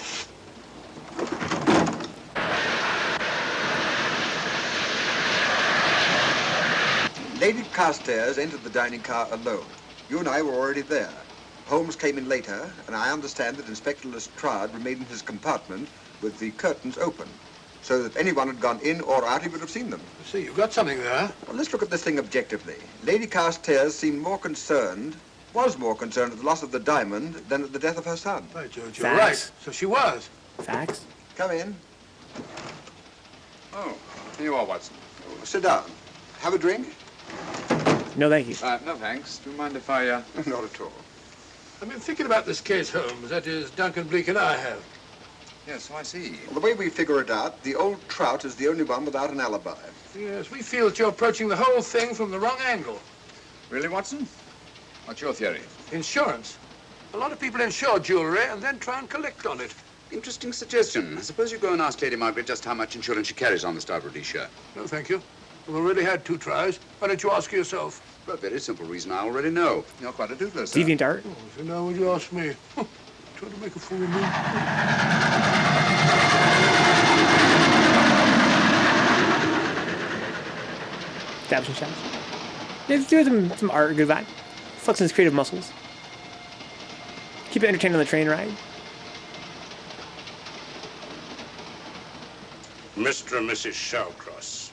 Speaker 10: Lady Carstairs entered the dining car alone. You and I were already there. Holmes came in later, and I understand that Inspector Lestrade remained in his compartment with the curtains open, so that anyone had gone in or out, he would have seen them.
Speaker 9: See, you've got something there.
Speaker 10: Well, let's look at this thing objectively. Lady Carstairs seemed more concerned, was more concerned at the loss of the diamond than at the death of her son.
Speaker 9: Right, George, you're right. So she was.
Speaker 1: Facts.
Speaker 10: Come in.
Speaker 6: Oh, here you are, Watson.
Speaker 10: Sit down. Have a drink?
Speaker 1: No, thank you.
Speaker 6: No, thanks. Do you mind if I,
Speaker 10: Not at all.
Speaker 9: I've been thinking about this case, Holmes. That is, Duncan Bleak and I have.
Speaker 6: Yes, so I see.
Speaker 10: Well, the way we figure it out, the old trout is the only one without an alibi.
Speaker 9: Yes, we feel that you're approaching the whole thing from the wrong angle.
Speaker 6: Really, Watson? What's your theory?
Speaker 9: Insurance. A lot of people insure jewelry and then try and collect on it.
Speaker 6: Interesting suggestion. I suppose you go and ask Lady Margaret just how much insurance she carries on the Star Rhodesia.
Speaker 9: No, thank you. We've already had 2 tries. Why don't you ask her yourself?
Speaker 6: For a very simple reason I already know. You're quite a doodler, sir.
Speaker 1: Deviant art.
Speaker 9: Oh, so now would you ask me? Trying to make a fool of me.
Speaker 1: Establishing shots. Yeah, do some art, good vibe. Flexing his creative muscles. Keep it entertained on the train ride.
Speaker 7: Mr. and Mrs. Shawcross.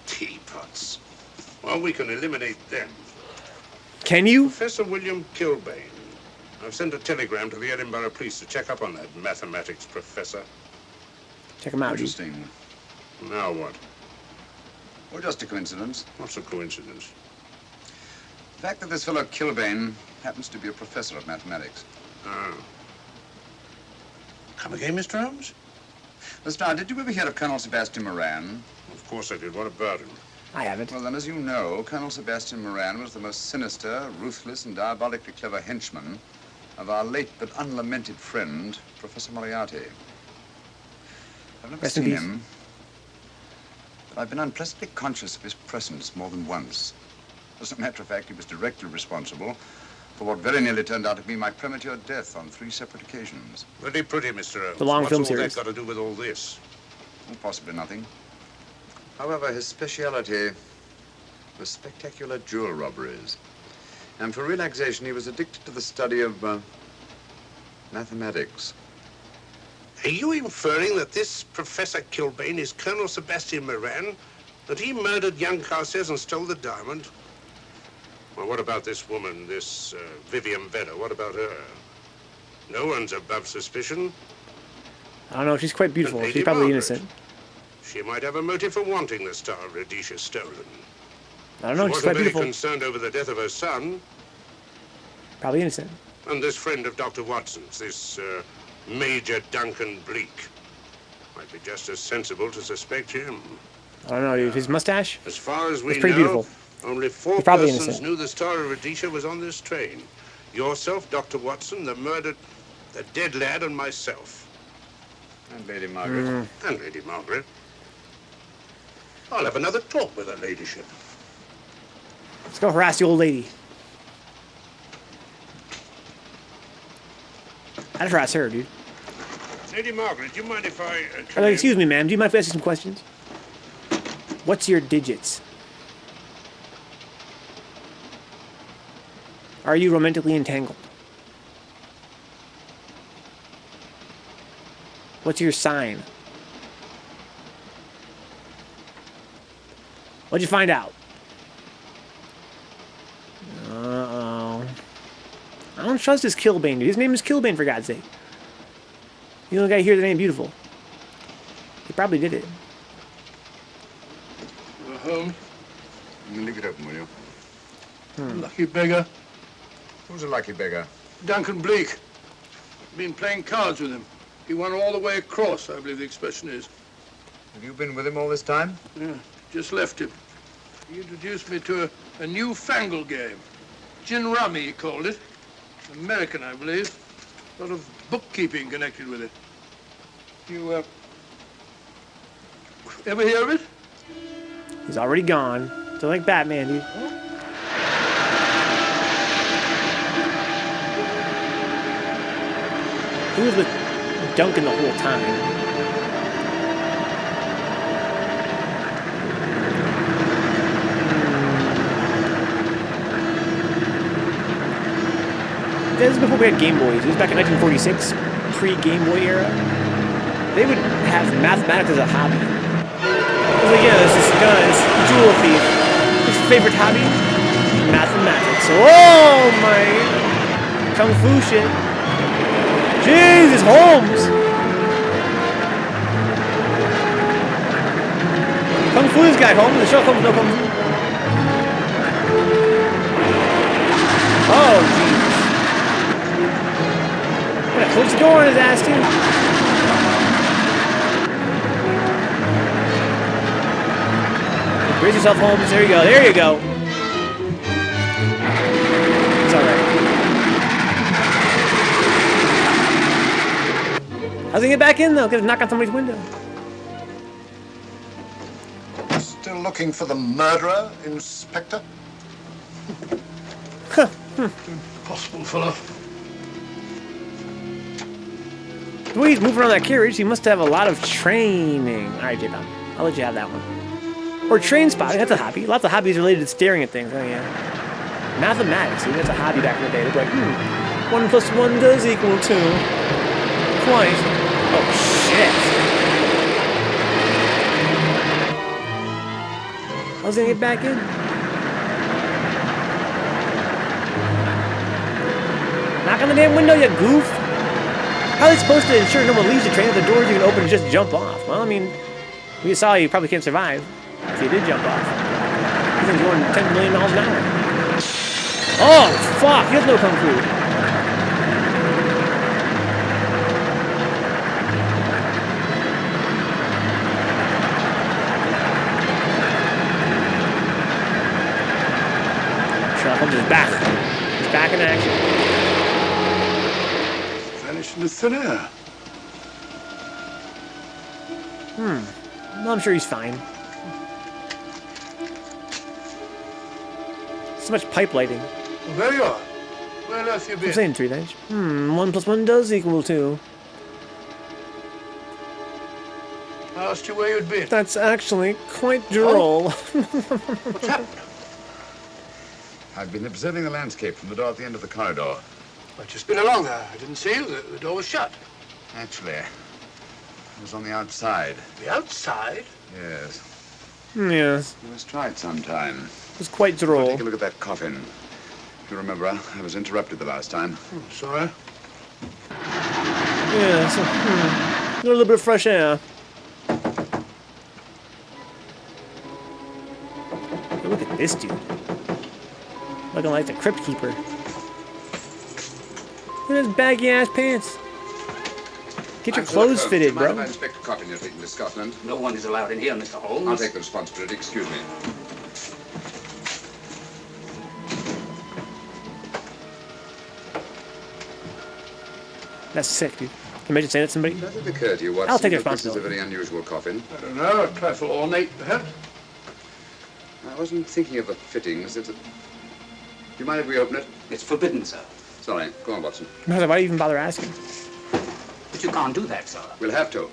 Speaker 7: Teapots. Well, we can eliminate them.
Speaker 1: Can you?
Speaker 7: Professor William Kilbane. I've sent a telegram to the Edinburgh police to check up on that mathematics professor.
Speaker 1: Check him out.
Speaker 6: Interesting.
Speaker 7: Now what?
Speaker 6: Well, just a coincidence.
Speaker 7: What's a coincidence?
Speaker 6: The fact that this fellow Kilbane happens to be a professor of mathematics.
Speaker 7: Ah. Come again, Mr. Holmes?
Speaker 6: Lestrade, did you ever hear of Colonel Sebastian Moran?
Speaker 7: Of course I did. What about him?
Speaker 1: I haven't.
Speaker 6: Well, then, as you know, Colonel Sebastian Moran was the most sinister, ruthless, and diabolically clever henchman of our late but unlamented friend, Professor Moriarty. I've never
Speaker 1: Rest in
Speaker 6: seen
Speaker 1: peace.
Speaker 6: him, but I've been unpleasantly conscious of his presence more than once. As a matter of fact, he was directly responsible for what very nearly turned out to be my premature death on 3 separate occasions.
Speaker 7: Very pretty, Mr. Holmes.
Speaker 1: The long film
Speaker 7: What's all
Speaker 1: series.
Speaker 7: that got to do with all this?
Speaker 6: Well, possibly nothing. However, his speciality was spectacular jewel robberies. And for relaxation, he was addicted to the study of mathematics.
Speaker 7: Are you inferring that this Professor Kilbane is Colonel Sebastian Moran? That he murdered young Carstairs and stole the diamond? Well, what about this woman, this Vivian Vedder? What about her? No one's above suspicion.
Speaker 1: I don't know. She's quite beautiful.
Speaker 7: And Lady
Speaker 1: She's probably
Speaker 7: Margaret.
Speaker 1: innocent.
Speaker 7: She might have a motive for wanting the Star of Rhodesia stolen.
Speaker 1: I don't know.
Speaker 7: She
Speaker 1: She's
Speaker 7: wasn't
Speaker 1: quite
Speaker 7: very
Speaker 1: beautiful.
Speaker 7: concerned over the death of her son.
Speaker 1: Probably innocent.
Speaker 7: And this friend of Dr. Watson's, this Major Duncan Bleak. Might be just as sensible to suspect him.
Speaker 1: I don't know, dude. His mustache?
Speaker 7: As far as we
Speaker 1: It's pretty
Speaker 7: know,
Speaker 1: beautiful.
Speaker 7: only 4
Speaker 1: He's probably
Speaker 7: persons
Speaker 1: innocent.
Speaker 7: knew the Star of Rhodesia was on this train. Yourself, Dr. Watson, the dead lad, and myself.
Speaker 6: And Lady Margaret.
Speaker 7: And Lady Margaret. I'll have another talk with her ladyship.
Speaker 1: Let's go harass the old lady. I'd harass her, dude.
Speaker 7: Lady Margaret, do you mind if I...
Speaker 1: Excuse me, ma'am. Do you mind if I ask you some questions? What's your digits? Are you romantically entangled? What's your sign? What'd you find out? Uh-oh. I don't trust this Kilbane, dude. His name is Kilbane, for God's sake. You don't gotta hear the name beautiful. He probably did it.
Speaker 9: Holmes,
Speaker 6: Leave it open, will you?
Speaker 9: Lucky beggar.
Speaker 6: Who's a lucky beggar?
Speaker 9: Duncan Bleak. Been playing cards with him. He won all the way across, I believe the expression is.
Speaker 6: Have you been with him all this time?
Speaker 9: Yeah, just left him. He introduced me to a newfangled game. Gin rummy, he called it. American, I believe. A lot of bookkeeping connected with it. You, ever hear of it?
Speaker 1: He's already gone. So like Batman, dude. He was with Duncan the whole time. This is before we had Game Boys. It was back in 1946, pre-Game Boy era. They would have mathematics as a hobby. It was like, yeah, this jewel thief. His favorite hobby? Mathematics. Oh my kung fu shit. Jesus, Holmes! Kung fu this guy, Holmes. The Sherlock Holmes, no kung fu. Oh, Jesus. I'm gonna close the door on his ass, too. Brace yourself, Holmes. There you go. There you go. It's alright. How's he get back in, though? Gonna knock on somebody's window.
Speaker 8: Still looking for the murderer, Inspector?
Speaker 9: Impossible fellow.
Speaker 1: The way he's moving around that carriage, he must have a lot of training. Alright, J-Bob. I'll let you have that one. Or train spotting, that's a hobby. Lots of hobbies related to staring at things. Oh, yeah. Mathematics, that's a hobby back in the day. They'd be like, 1 + 1 does equal 2. Twice. Oh, shit. How's he gonna get back in? Knock on the damn window, you goof. How are they supposed to ensure no one leaves the train if the doors you can open and just jump off? Well, I mean, we saw you probably can't survive if you did jump off. This thing's going 10 million miles an hour. Oh, fuck! He has no kung fu. Sherlock Holmes is back. He's back in action.
Speaker 9: Vanished into thin air.
Speaker 1: Well, I'm sure he's fine. So much pipe lighting.
Speaker 9: Well, there you are. Where on earth you been?
Speaker 1: I'm saying 3 days. 1 + 1 does equal 2.
Speaker 9: I asked you where you'd been.
Speaker 1: That's actually quite droll.
Speaker 9: What's happened?
Speaker 6: I've been observing the landscape from the door at the end of the corridor.
Speaker 9: I've just been along there. I didn't see you. The door was shut.
Speaker 6: Actually, I was on the outside.
Speaker 9: The outside?
Speaker 6: Yes.
Speaker 1: Yes.
Speaker 6: You must try it sometime.
Speaker 1: It was quite droll.
Speaker 6: Take a look at that coffin. If you remember, I was interrupted the last time.
Speaker 9: Sorry.
Speaker 1: Yeah, so, a little bit of fresh air. Hey, look at this dude. Looking like the Crypt Keeper. Look at his baggy ass pants. Get your clothes fitted, bro.
Speaker 6: Mind if I inspect the coffin you're taking to Scotland?
Speaker 12: No one is allowed in here, Mr. Holmes.
Speaker 6: I'll take the responsibility. Excuse me.
Speaker 1: That's sick, dude. Can you imagine saying that to somebody?
Speaker 6: Does it occur to you, Watson,
Speaker 1: I'll take the
Speaker 6: that this is a
Speaker 1: responsibility.
Speaker 6: very unusual coffin?
Speaker 9: I don't know. A trifle ornate, perhaps.
Speaker 6: I wasn't thinking of the fittings. Do you mind if we open it?
Speaker 12: It's forbidden, sir.
Speaker 6: Sorry. Go on, Watson.
Speaker 1: Why do you even bother asking?
Speaker 12: But you can't do that, sir.
Speaker 6: We'll have to.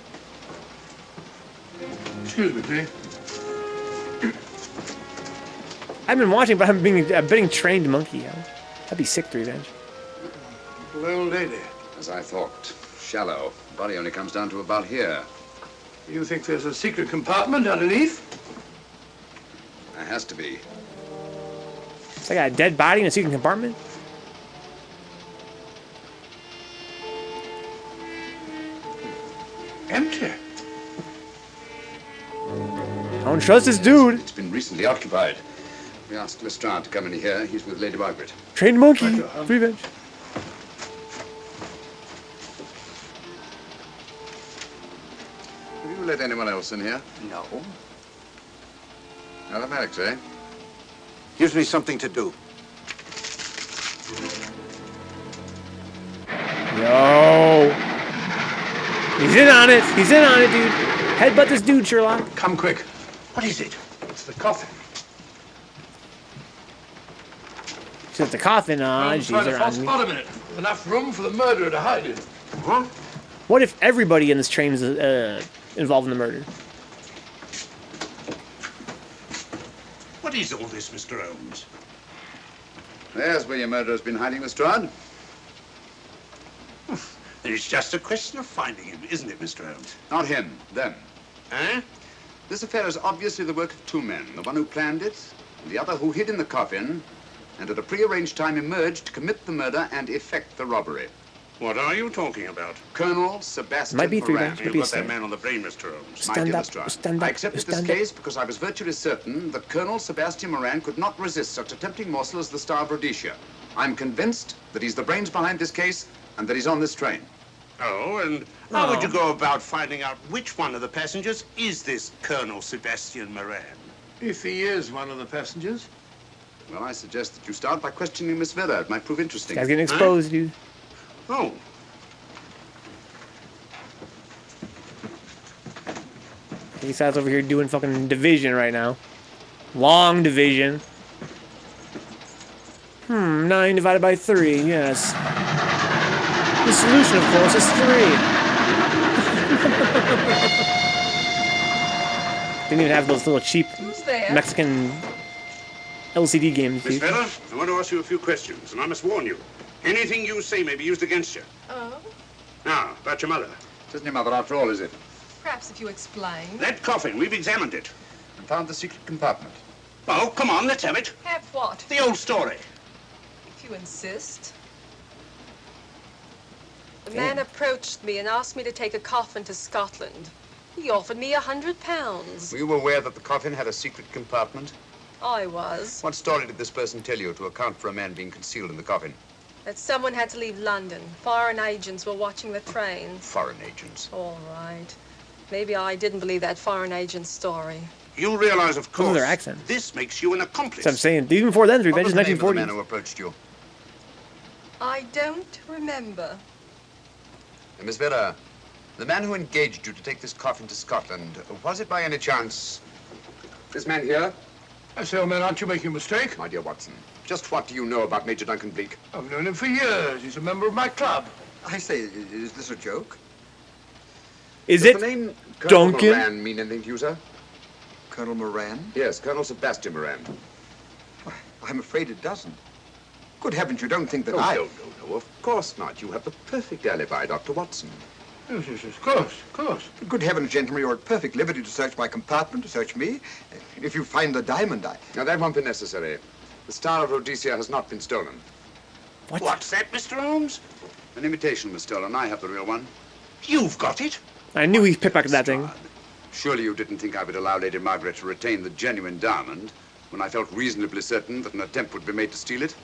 Speaker 9: Excuse me, please.
Speaker 1: I've been watching, but I'm being a being trained monkey. That'd be sick, 3 days.
Speaker 9: Little old lady.
Speaker 6: As I thought. Shallow. Body only comes down to about here.
Speaker 9: You think there's a secret compartment underneath?
Speaker 6: There has to be.
Speaker 1: It's like a dead body in a secret compartment.
Speaker 9: Empty.
Speaker 1: I don't trust this dude.
Speaker 6: It's been recently occupied. We asked Lestrade to come in here. He's with Lady Margaret.
Speaker 1: Trained monkey. Revenge.
Speaker 6: Have you let anyone else in here?
Speaker 12: No.
Speaker 6: Mathematics, eh?
Speaker 7: Gives me something to do.
Speaker 1: Yo. He's in on it. He's in on it, dude. Headbutt this dude, Sherlock.
Speaker 9: Come quick.
Speaker 7: What is it?
Speaker 9: It's the coffin.
Speaker 1: Except the coffin,
Speaker 9: I'm
Speaker 1: jeez,
Speaker 9: trying to false
Speaker 1: around me.
Speaker 9: bottom in it. Enough room for the murderer to hide in.
Speaker 7: Huh?
Speaker 1: What if everybody in this train is involved in the murder?
Speaker 7: What is all this, Mr. Holmes?
Speaker 6: There's where your murderer's been hiding, Lestrade.
Speaker 7: It's just a question of finding him, isn't it, Mr. Holmes?
Speaker 6: Not him, them.
Speaker 7: Eh?
Speaker 6: This affair is obviously the work of two men. The one who planned it, and the other who hid in the coffin, and at a prearranged time emerged to commit the murder and effect the robbery.
Speaker 7: What are you talking about?
Speaker 6: Colonel Sebastian
Speaker 1: Might be three
Speaker 6: Moran.
Speaker 1: bands,
Speaker 7: You've got that man on the brain, Mr. Holmes.
Speaker 6: My dear
Speaker 1: Stand up,
Speaker 6: Lestrade,
Speaker 1: stand
Speaker 6: I
Speaker 1: up,
Speaker 6: accepted
Speaker 1: stand
Speaker 6: this
Speaker 1: up.
Speaker 6: case because I was virtually certain that Colonel Sebastian Moran could not resist such a tempting morsel as the Star of Rhodesia. I'm convinced that he's the brains behind this case and that he's on this train.
Speaker 7: Oh, and how would you go about finding out which one of the passengers is this Colonel Sebastian Moran?
Speaker 9: If he is one of the passengers.
Speaker 6: Well, I suggest that you start by questioning Miss Villa. It might prove interesting.
Speaker 1: Guy's getting exposed, dude.
Speaker 7: Oh.
Speaker 1: He sat over here doing fucking division right now. Long division. 9 divided by 3, yes. The solution, of course, is 3. Didn't even have those little cheap
Speaker 4: Who's there?
Speaker 1: Mexican LCD games,
Speaker 7: Miss
Speaker 1: dude.
Speaker 7: Villa, I want to ask you a few questions, and I must warn you. Anything you say may be used against you.
Speaker 4: Oh,
Speaker 7: Now, about your mother.
Speaker 6: It isn't your mother after all, is it?
Speaker 4: perhaps if you explain.
Speaker 7: That coffin, we've examined it.
Speaker 6: And found the secret compartment.
Speaker 7: Oh, come on, let's have it.
Speaker 4: Have what?
Speaker 7: The old story.
Speaker 4: If you insist. The man approached me and asked me to take a coffin to Scotland. He offered me £100.
Speaker 6: Were you aware that the coffin had a secret compartment?
Speaker 4: I was.
Speaker 6: What story did this person tell you to account for a man being concealed in the coffin?
Speaker 4: That someone had to leave London. Foreign agents were watching the trains.
Speaker 6: Foreign agents.
Speaker 4: All right. Maybe I didn't believe that foreign agent story.
Speaker 7: You realize, of
Speaker 1: Look at
Speaker 7: course,
Speaker 1: their accent.
Speaker 7: this makes you an accomplice.
Speaker 1: That's what I'm saying. Even before then,
Speaker 6: What
Speaker 1: Revenge
Speaker 6: was
Speaker 1: is
Speaker 6: the name of the
Speaker 1: 1940.
Speaker 6: man who approached you?
Speaker 4: I don't remember.
Speaker 6: Miss Vera, the man who engaged you to take this coffin to Scotland, was it by any chance this man here?
Speaker 9: I say, old man, aren't you making a mistake?
Speaker 6: My dear Watson, just what do you know about Major Duncan Bleak?
Speaker 9: I've known him for years. He's a member of my club.
Speaker 10: I say, is this a joke?
Speaker 1: Is
Speaker 6: Does
Speaker 1: it
Speaker 6: the name Colonel
Speaker 1: Duncan?
Speaker 6: Moran mean anything to you, sir?
Speaker 10: Colonel Moran?
Speaker 6: Yes, Colonel Sebastian Moran.
Speaker 10: Why, I'm afraid it doesn't. Good heavens, you don't think that
Speaker 6: Oh,
Speaker 10: I...
Speaker 6: no, of course not. You have the perfect alibi, Dr. Watson.
Speaker 9: Yes, yes, of course, of course.
Speaker 10: Good heavens, gentlemen, you're at perfect liberty to search my compartment, to search me. If you find the diamond,
Speaker 6: Now, that won't be necessary. The Star of Rhodesia has not been stolen.
Speaker 1: What?
Speaker 7: What's that, Mr. Holmes?
Speaker 6: An imitation was stolen. I have the real one.
Speaker 7: You've got it.
Speaker 1: I knew he pickpocketed that thing.
Speaker 6: Surely you didn't think I would allow Lady Margaret to retain the genuine diamond when I felt reasonably certain that an attempt would be made to steal it?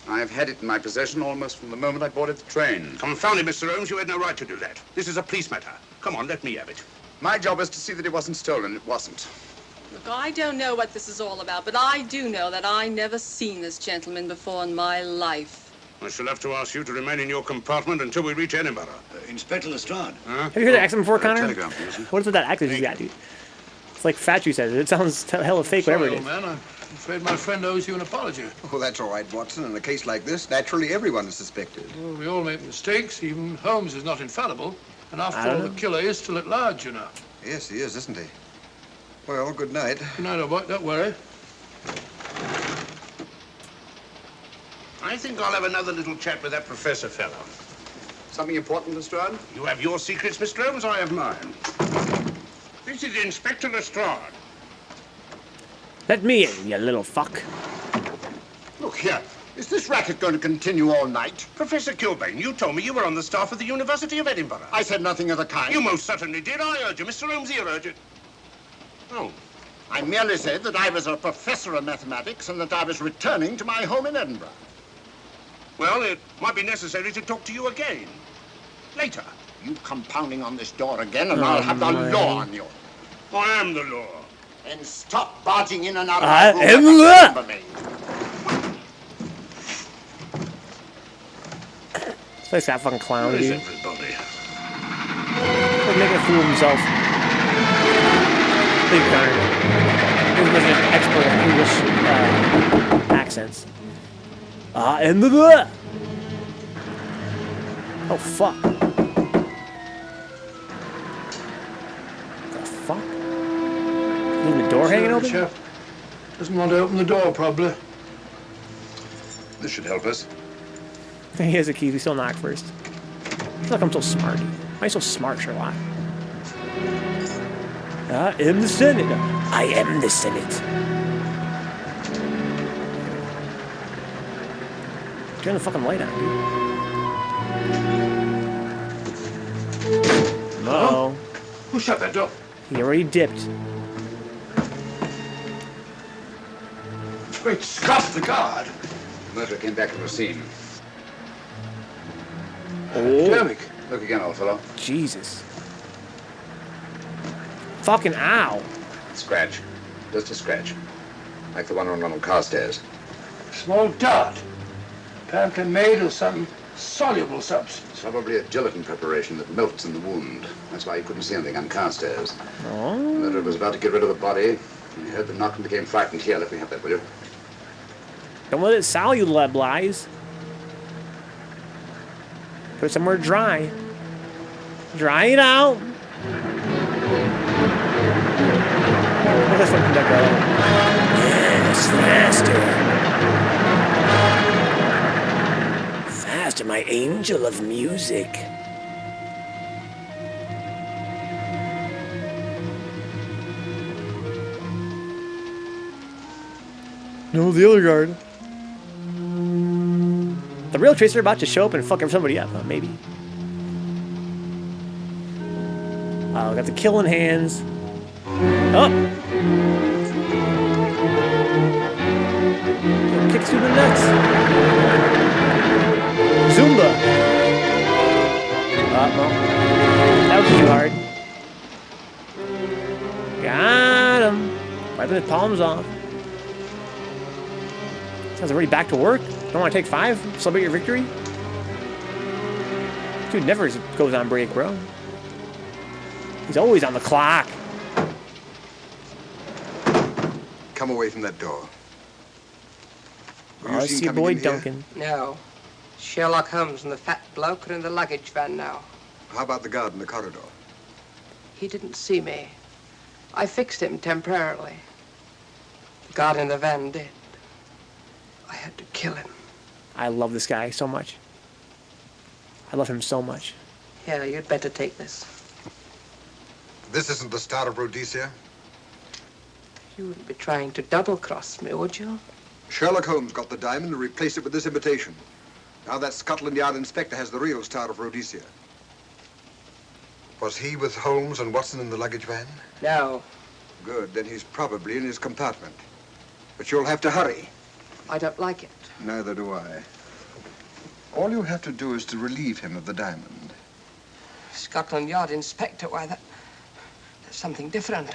Speaker 6: I have had it in my possession almost from the moment I boarded the train.
Speaker 7: Confound it, Mr. Holmes, you had no right to do that. This is a police matter. Come on, let me have it.
Speaker 6: My job is to see that it wasn't stolen. It wasn't.
Speaker 4: Look, I don't know what this is all about, but I do know that I never seen this gentleman before in my life.
Speaker 7: I shall have to ask you to remain in your compartment until we reach Edinburgh.
Speaker 9: Inspector Lestrade.
Speaker 1: Have you heard that accent before, Connor?
Speaker 7: telegram, please.
Speaker 1: What is with that accent he's got, dude? It's like Fatu says it. It sounds hella fake, whatever it
Speaker 9: Sorry,
Speaker 1: is.
Speaker 9: old man. I'm afraid my friend owes you an apology.
Speaker 10: Oh, that's all right, Watson. In a case like this, naturally everyone is suspected.
Speaker 9: Well, we all make mistakes. Even Holmes is not infallible. And
Speaker 1: I
Speaker 9: after
Speaker 1: don't
Speaker 9: all,
Speaker 1: know.
Speaker 9: the killer is still at large, you know.
Speaker 10: Yes, he is, isn't he? Well, good night.
Speaker 9: Good night, old boy. Don't worry.
Speaker 7: I think I'll have another little chat with that professor fellow.
Speaker 6: Something important, Lestrade?
Speaker 7: You have your secrets, Mr. Holmes, I have mine. This is Inspector Lestrade.
Speaker 1: Let me in, you little fuck.
Speaker 8: Look here. Is this racket going to continue all night?
Speaker 7: Professor Kilbane, you told me you were on the staff of the University of Edinburgh.
Speaker 8: I said nothing of the kind.
Speaker 7: You most certainly did. I urge you. Mr. Holmes here urged it. Oh,
Speaker 8: I merely said that I was a professor of mathematics and that I was returning to my home in Edinburgh.
Speaker 7: Well, it might be necessary to talk to you again. Later.
Speaker 8: You come pounding on this door again and I'll have the law on you.
Speaker 7: I am the law.
Speaker 8: Then stop barging in and out of my room like a chambermaid.
Speaker 1: This place got fucking clown,
Speaker 7: Where is
Speaker 1: dude.
Speaker 7: everybody?
Speaker 1: He's making a fool of himself. Big Connor. He was an expert in English accents. And the oh fuck. The fuck? Leaving the door hanging open?
Speaker 9: Chap doesn't want to open the door, probably.
Speaker 6: This should help us.
Speaker 1: He has a key. We still knock first. I feel like I'm so smart. Why are you so smart, Sherlock? I am the Senate. I am the Senate. Turn the fucking light on, dude. Uh-oh.
Speaker 9: Who shut that door?
Speaker 1: He already dipped.
Speaker 9: Great Scott, the guard.
Speaker 6: The murderer came back to the scene.
Speaker 1: Oh.
Speaker 6: Look again, old fellow.
Speaker 1: Jesus. Fucking ow.
Speaker 6: Scratch. Just a scratch. Like the one on Ronald Carstairs.
Speaker 9: Small dot. Apparently made of some soluble substance.
Speaker 6: Probably a gelatin preparation that melts in the wound. That's why you couldn't see anything on Carstairs.
Speaker 1: Oh.
Speaker 6: The murderer was about to get rid of the body. He heard the knock and became frightened. Here, let me have that, will you?
Speaker 1: Don't let it solubilize. Put it somewhere dry. Dry it out. Look at this one conductor. Yes, faster. Faster, my angel of music. No, the other guard. The real Tracer about to show up and fuck somebody up, huh? Maybe. Got the killing hands. Oh! Kicks through the nuts. Zumba. Well, that was too hard. Got him. Wiping his palms off. Sounds already back to work. Don't want to take 5? Celebrate your victory? Dude never goes on break, bro. He's always on the clock.
Speaker 10: Come away from that door.
Speaker 1: Oh, I see your boy Duncan.
Speaker 13: No. Sherlock Holmes and the fat bloke are in the luggage van now.
Speaker 10: How about the guard in the corridor?
Speaker 13: He didn't see me. I fixed him temporarily. The guard in the van did. I had to kill him.
Speaker 1: I love this guy so much. I love him so much.
Speaker 13: Here, you'd better take this.
Speaker 10: This isn't the Star of Rhodesia?
Speaker 13: You wouldn't be trying to double-cross me, would you?
Speaker 10: Sherlock Holmes got the diamond and replaced it with this imitation. Now that Scotland Yard inspector has the real Star of Rhodesia. Was he with Holmes and Watson in the luggage van?
Speaker 13: No.
Speaker 10: Good, then he's probably in his compartment. But you'll have to hurry.
Speaker 13: I don't like it.
Speaker 10: Neither do I. All you have to do is to relieve him of the diamond.
Speaker 13: Scotland Yard inspector, why, that's something different.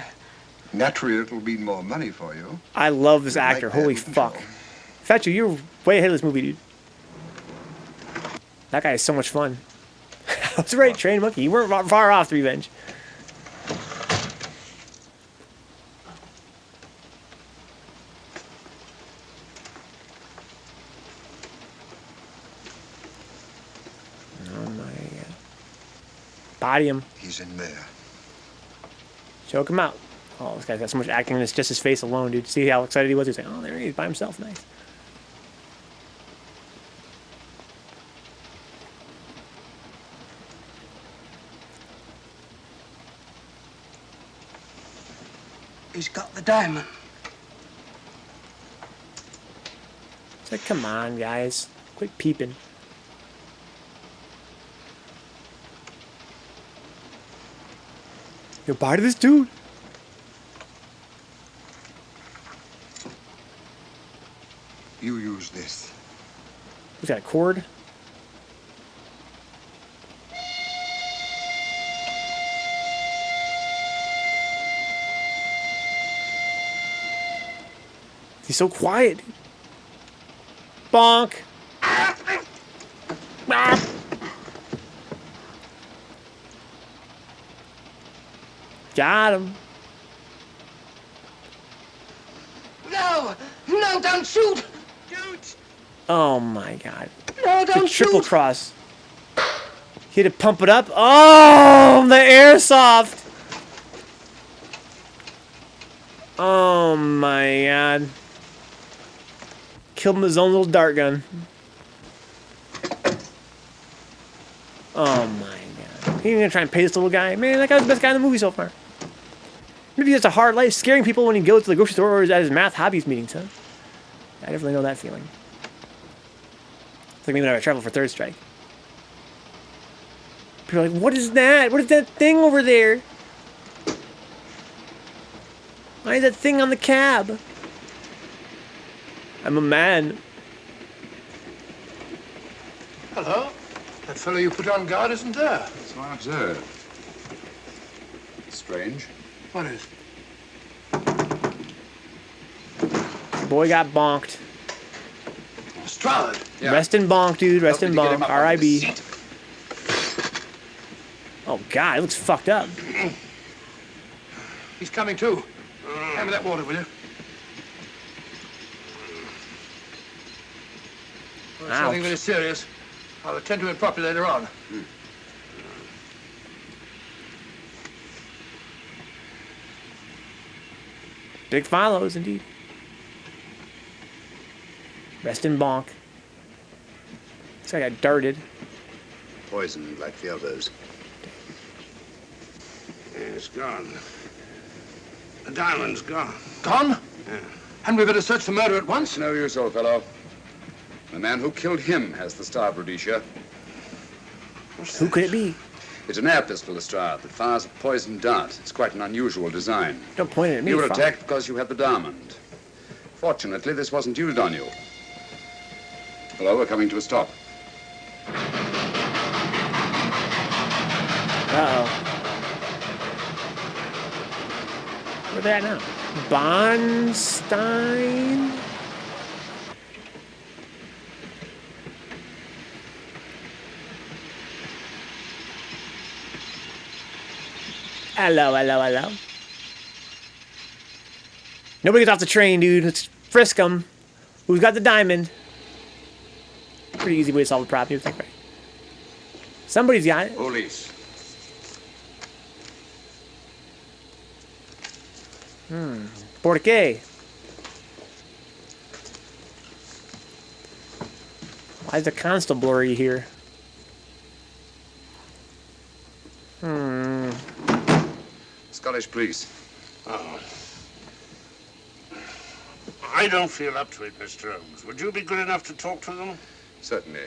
Speaker 10: Naturally, it'll mean more money for you.
Speaker 1: I love this actor. Holy fuck. Fetcher, you're way ahead of this movie, dude. That guy is so much fun. That's right, Train Monkey. You weren't far off, Revenge. Oh my god. Body him.
Speaker 10: He's in there.
Speaker 1: Choke him out. Oh, this guy's got so much acting in this, just his face alone, dude. See how excited he was? He's like, oh, there he is by himself. Nice.
Speaker 13: He's got the diamond.
Speaker 1: It's like, come on, guys. Quit peeping. You're part of this dude.
Speaker 6: You use this.
Speaker 1: Who's got a cord? He's so quiet. Bonk. Got him.
Speaker 13: No! No, don't shoot! Don't!
Speaker 1: Oh my god.
Speaker 13: No,
Speaker 1: It's a
Speaker 13: don't
Speaker 1: triple
Speaker 13: shoot!
Speaker 1: cross. He had to pump it up. Oh, the airsoft. Oh my god. Killed him with his own little dart gun. Oh my god. He ain't gonna try and pay this little guy. Man, that guy's the best guy in the movie so far. Maybe it's a hard life scaring people when he goes to the grocery store or is at his math hobbies meetings, huh? I definitely know that feeling. It's like maybe when I travel for Third Strike. People are like, what is that? What is that thing over there? Why is that thing on the cab? I'm a man.
Speaker 9: Hello? That fellow you put on guard isn't there.
Speaker 6: So I observe. Strange.
Speaker 9: What is?
Speaker 1: The boy got bonked.
Speaker 9: Lestrade.
Speaker 6: Yeah.
Speaker 1: Rest in bonk, dude. Rest in
Speaker 6: Help me to get him
Speaker 1: bonk.
Speaker 6: up on the
Speaker 1: R.I.B.
Speaker 6: seat.
Speaker 1: Oh, God. It looks fucked up.
Speaker 9: He's coming too. Hand me that water, will you? Well, it's nothing
Speaker 1: Ouch.
Speaker 9: very serious. I'll attend to it properly later on.
Speaker 1: Big follows, indeed. Rest in bonk. This guy got darted.
Speaker 6: Poisoned like the others.
Speaker 7: Yeah, it's gone. The diamond's gone.
Speaker 9: Gone?
Speaker 7: Yeah.
Speaker 9: Hadn't we better search the murder at once?
Speaker 6: It's no use, old fellow. The man who killed him has the star, Rhodesia.
Speaker 1: Who could it be?
Speaker 6: It's an air pistol, Lestrade, that fires a poisoned dart. It's quite an unusual design.
Speaker 1: Don't point it at me.
Speaker 6: You were
Speaker 1: fuck.
Speaker 6: attacked because you had the diamond. Fortunately, this wasn't used on you. Hello, we're coming to a stop.
Speaker 1: Uh-oh. Where they at now? Bonstein? Hello, hello, hello. Nobody gets off the train, dude. Let's frisk them. Who's got the diamond? Pretty easy way to solve the problem, you think, right? Somebody's got it.
Speaker 6: Police.
Speaker 1: ¿Por qué? Why is the constabulary here?
Speaker 6: Scottish police.
Speaker 7: Oh. I don't feel up to it, Mr. Holmes. Would you be good enough to talk to them?
Speaker 6: Certainly.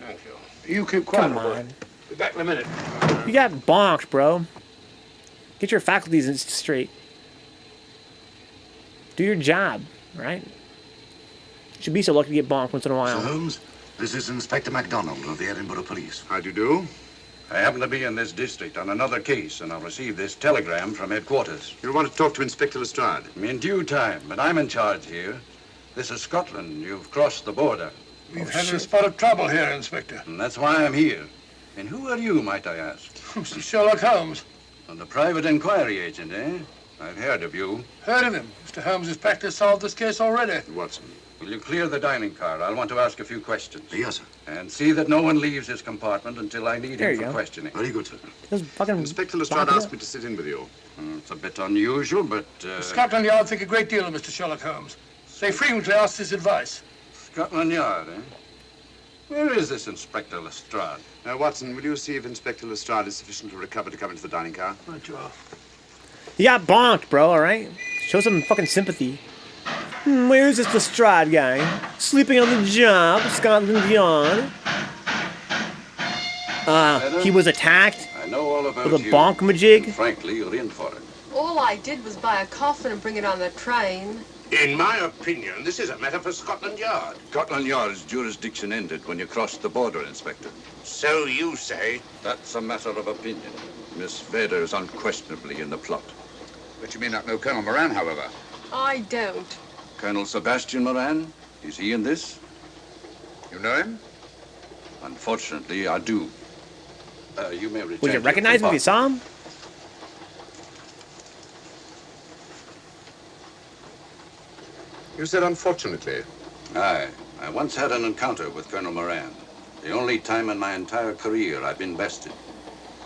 Speaker 7: Thank you.
Speaker 9: You keep quiet,
Speaker 1: Come
Speaker 9: boy.
Speaker 1: on.
Speaker 9: Be back in a minute.
Speaker 1: You got bonked, bro. Get your faculties straight. Do your job, right? You should be so lucky to get bonked once in a
Speaker 14: Sir
Speaker 1: while.
Speaker 14: Holmes, this is Inspector MacDonald of the Edinburgh Police.
Speaker 6: How do you do?
Speaker 14: I happen to be in this district on another case, and I've received this telegram from headquarters.
Speaker 6: You want to talk to Inspector Lestrade?
Speaker 14: In due time, but I'm in charge here. This is Scotland. You've crossed the border.
Speaker 9: We've had a spot of trouble here, Inspector.
Speaker 14: And that's why I'm here. And who are you, might I ask?
Speaker 9: Mr. Sherlock Holmes.
Speaker 14: The private inquiry agent, eh? I've heard of you.
Speaker 9: Heard of him. Mr. Holmes has practically solved this case already.
Speaker 6: Watson.
Speaker 14: Will you clear the dining car? I'll want to ask a few questions. Yes, sir. And see that no one leaves his compartment until I need
Speaker 1: There
Speaker 14: him
Speaker 1: you
Speaker 14: for
Speaker 1: go.
Speaker 14: questioning. Very good, sir.
Speaker 1: Just fucking
Speaker 6: Inspector
Speaker 1: bonk
Speaker 6: Lestrade
Speaker 1: it
Speaker 6: asked
Speaker 1: up.
Speaker 6: me to sit in with you.
Speaker 14: It's a bit unusual, but...
Speaker 9: Scotland Yard think a great deal of Mr. Sherlock Holmes. They frequently ask his advice.
Speaker 14: Scotland Yard, eh? Where is this Inspector Lestrade?
Speaker 6: Watson, will you see if Inspector Lestrade is sufficiently recovered to come into the dining car?
Speaker 9: Right, you are.
Speaker 1: You got bonked, bro, alright? Show some fucking sympathy. Where's this Lestrade guy? Sleeping on the job, Scotland Yard. He was attacked
Speaker 14: I know all about
Speaker 1: with a
Speaker 14: you.
Speaker 1: bonk-majig.
Speaker 14: Frankly, you're in for it.
Speaker 13: All I did was buy a coffin and bring it on the train.
Speaker 7: In my opinion, this is a matter for Scotland Yard.
Speaker 14: Scotland Yard's jurisdiction ended when you crossed the border, Inspector.
Speaker 7: So you say?
Speaker 14: That's a matter of opinion. Miss Vader is unquestionably in the plot.
Speaker 6: But you may not know Colonel Moran, however.
Speaker 13: I don't.
Speaker 14: Colonel Sebastian Moran, is he in this?
Speaker 6: You know him?
Speaker 14: Unfortunately, I do. You may return.
Speaker 1: Would you recognize him if you saw him?
Speaker 6: You said unfortunately.
Speaker 14: Aye. I once had an encounter with Colonel Moran. The only time in my entire career I've been bested.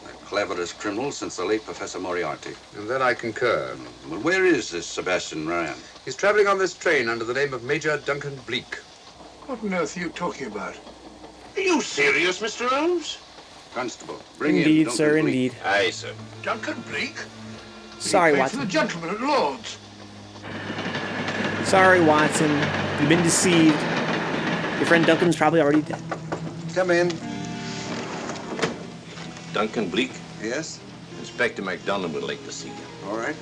Speaker 14: The cleverest criminal since the late Professor Moriarty.
Speaker 6: And then I concur.
Speaker 14: Well, where is this Sebastian Moran?
Speaker 6: He's traveling on this train under the name of Major Duncan Bleak.
Speaker 9: What on earth are you talking about?
Speaker 7: Are you serious, Mr. Holmes?
Speaker 14: Constable, bring in
Speaker 1: Indeed,
Speaker 14: Duncan
Speaker 1: sir,
Speaker 14: Bleak.
Speaker 1: indeed.
Speaker 7: Aye, sir.
Speaker 9: Duncan Bleak?
Speaker 1: Sorry,
Speaker 9: He played for
Speaker 1: Watson.
Speaker 9: the gentleman at Lord's.
Speaker 1: Sorry, Watson. You've been deceived. Your friend Duncan's probably already dead.
Speaker 10: Come in.
Speaker 2: Duncan Bleak?
Speaker 10: Yes?
Speaker 2: Inspector MacDonald would like to see you.
Speaker 10: All right.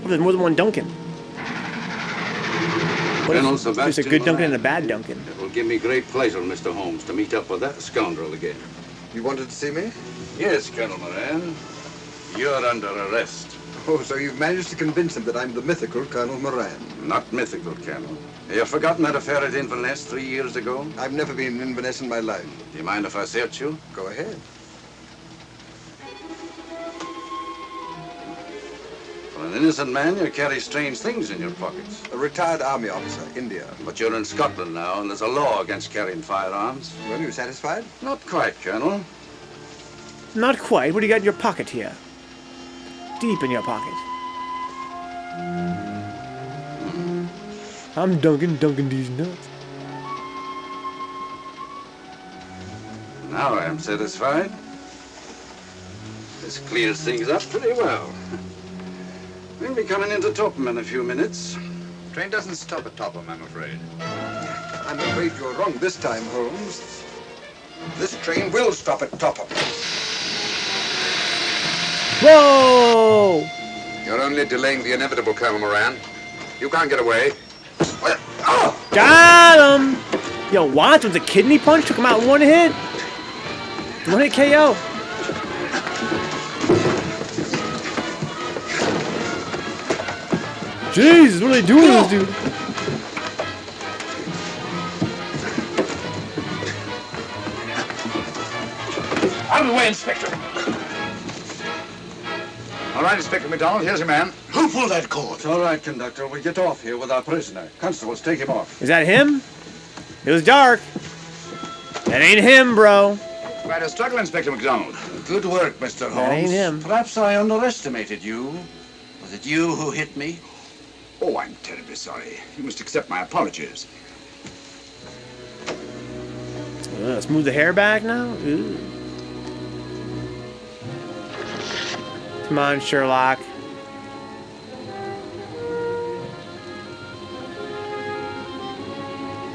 Speaker 1: Well, there's more than one Duncan. What
Speaker 14: Colonel
Speaker 1: if there's a
Speaker 14: Sebastian
Speaker 1: good Duncan
Speaker 14: Moran.
Speaker 1: and a bad Duncan?
Speaker 14: It will give me great pleasure, Mr. Holmes, to meet up with that scoundrel again.
Speaker 10: You wanted to see me?
Speaker 14: Yes, Colonel Moran. You're under arrest.
Speaker 10: Oh, so you've managed to convince him that I'm the mythical Colonel Moran.
Speaker 14: Not mythical, Colonel. You've forgotten that affair at Inverness 3 years ago?
Speaker 10: I've never been in Inverness in my life.
Speaker 14: Do you mind if I search you?
Speaker 10: Go ahead.
Speaker 14: For an innocent man, you carry strange things in your pockets.
Speaker 10: A retired army officer, India.
Speaker 14: But you're in Scotland now, and there's a law against carrying firearms.
Speaker 10: Well, you satisfied?
Speaker 14: Not quite, Colonel.
Speaker 1: Not quite. What do you got in your pocket here? Deep in your pocket. I'm Duncan these nuts.
Speaker 14: Now I am satisfied. This clears things up pretty well. We'll be coming into Topham in a few minutes.
Speaker 6: Train doesn't stop at Topham, I'm afraid.
Speaker 10: I'm afraid you're wrong this time, Holmes. This train will stop at Topham.
Speaker 1: Whoa!
Speaker 6: You're only delaying the inevitable, Colonel Moran. You can't get away.
Speaker 1: Got him! Yo, Watts with a kidney punch took him out in one hit. One hit KO. Jesus, what are they doing to this dude?
Speaker 6: Out of the way, Inspector. All right, Inspector MacDonald, here's your man.
Speaker 7: Who pulled that cord?
Speaker 14: It's all right, conductor. We'll get off here with our prisoner. Constables, take him off.
Speaker 1: Is that him? It was dark. That ain't him, bro.
Speaker 6: Quite a struggle, Inspector MacDonald.
Speaker 14: Good work, Mr. Holmes.
Speaker 1: That ain't him.
Speaker 14: Perhaps I underestimated you. Was it you who hit me?
Speaker 6: Oh, I'm terribly sorry. You must accept my apologies.
Speaker 1: Smooth the hair back now? Ooh. Come on, Sherlock.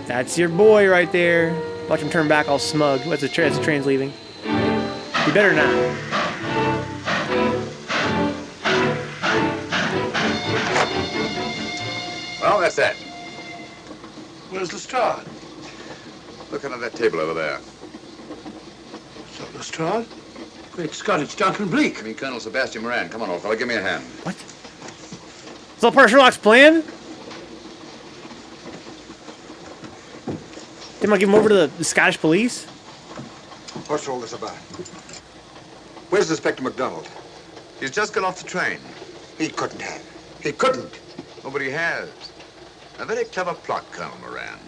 Speaker 1: That's your boy right there. Watch him turn back all smug. As the train's leaving. You better not.
Speaker 6: Well, that's that.
Speaker 9: Where's Lestrade?
Speaker 6: Look under that table over there.
Speaker 9: Is that Lestrade? Great Scott, it's Duncan Bleak.
Speaker 6: I mean, Colonel Sebastian Moran. Come on, old fella, give me a hand.
Speaker 1: What? Is that part of Sherlock's plan? Didn't I give him over to the Scottish police?
Speaker 10: What's all this about? Where's Inspector MacDonald?
Speaker 6: He's just got off the train.
Speaker 10: He couldn't have. He couldn't.
Speaker 6: Nobody has. A very clever plot, Colonel Moran.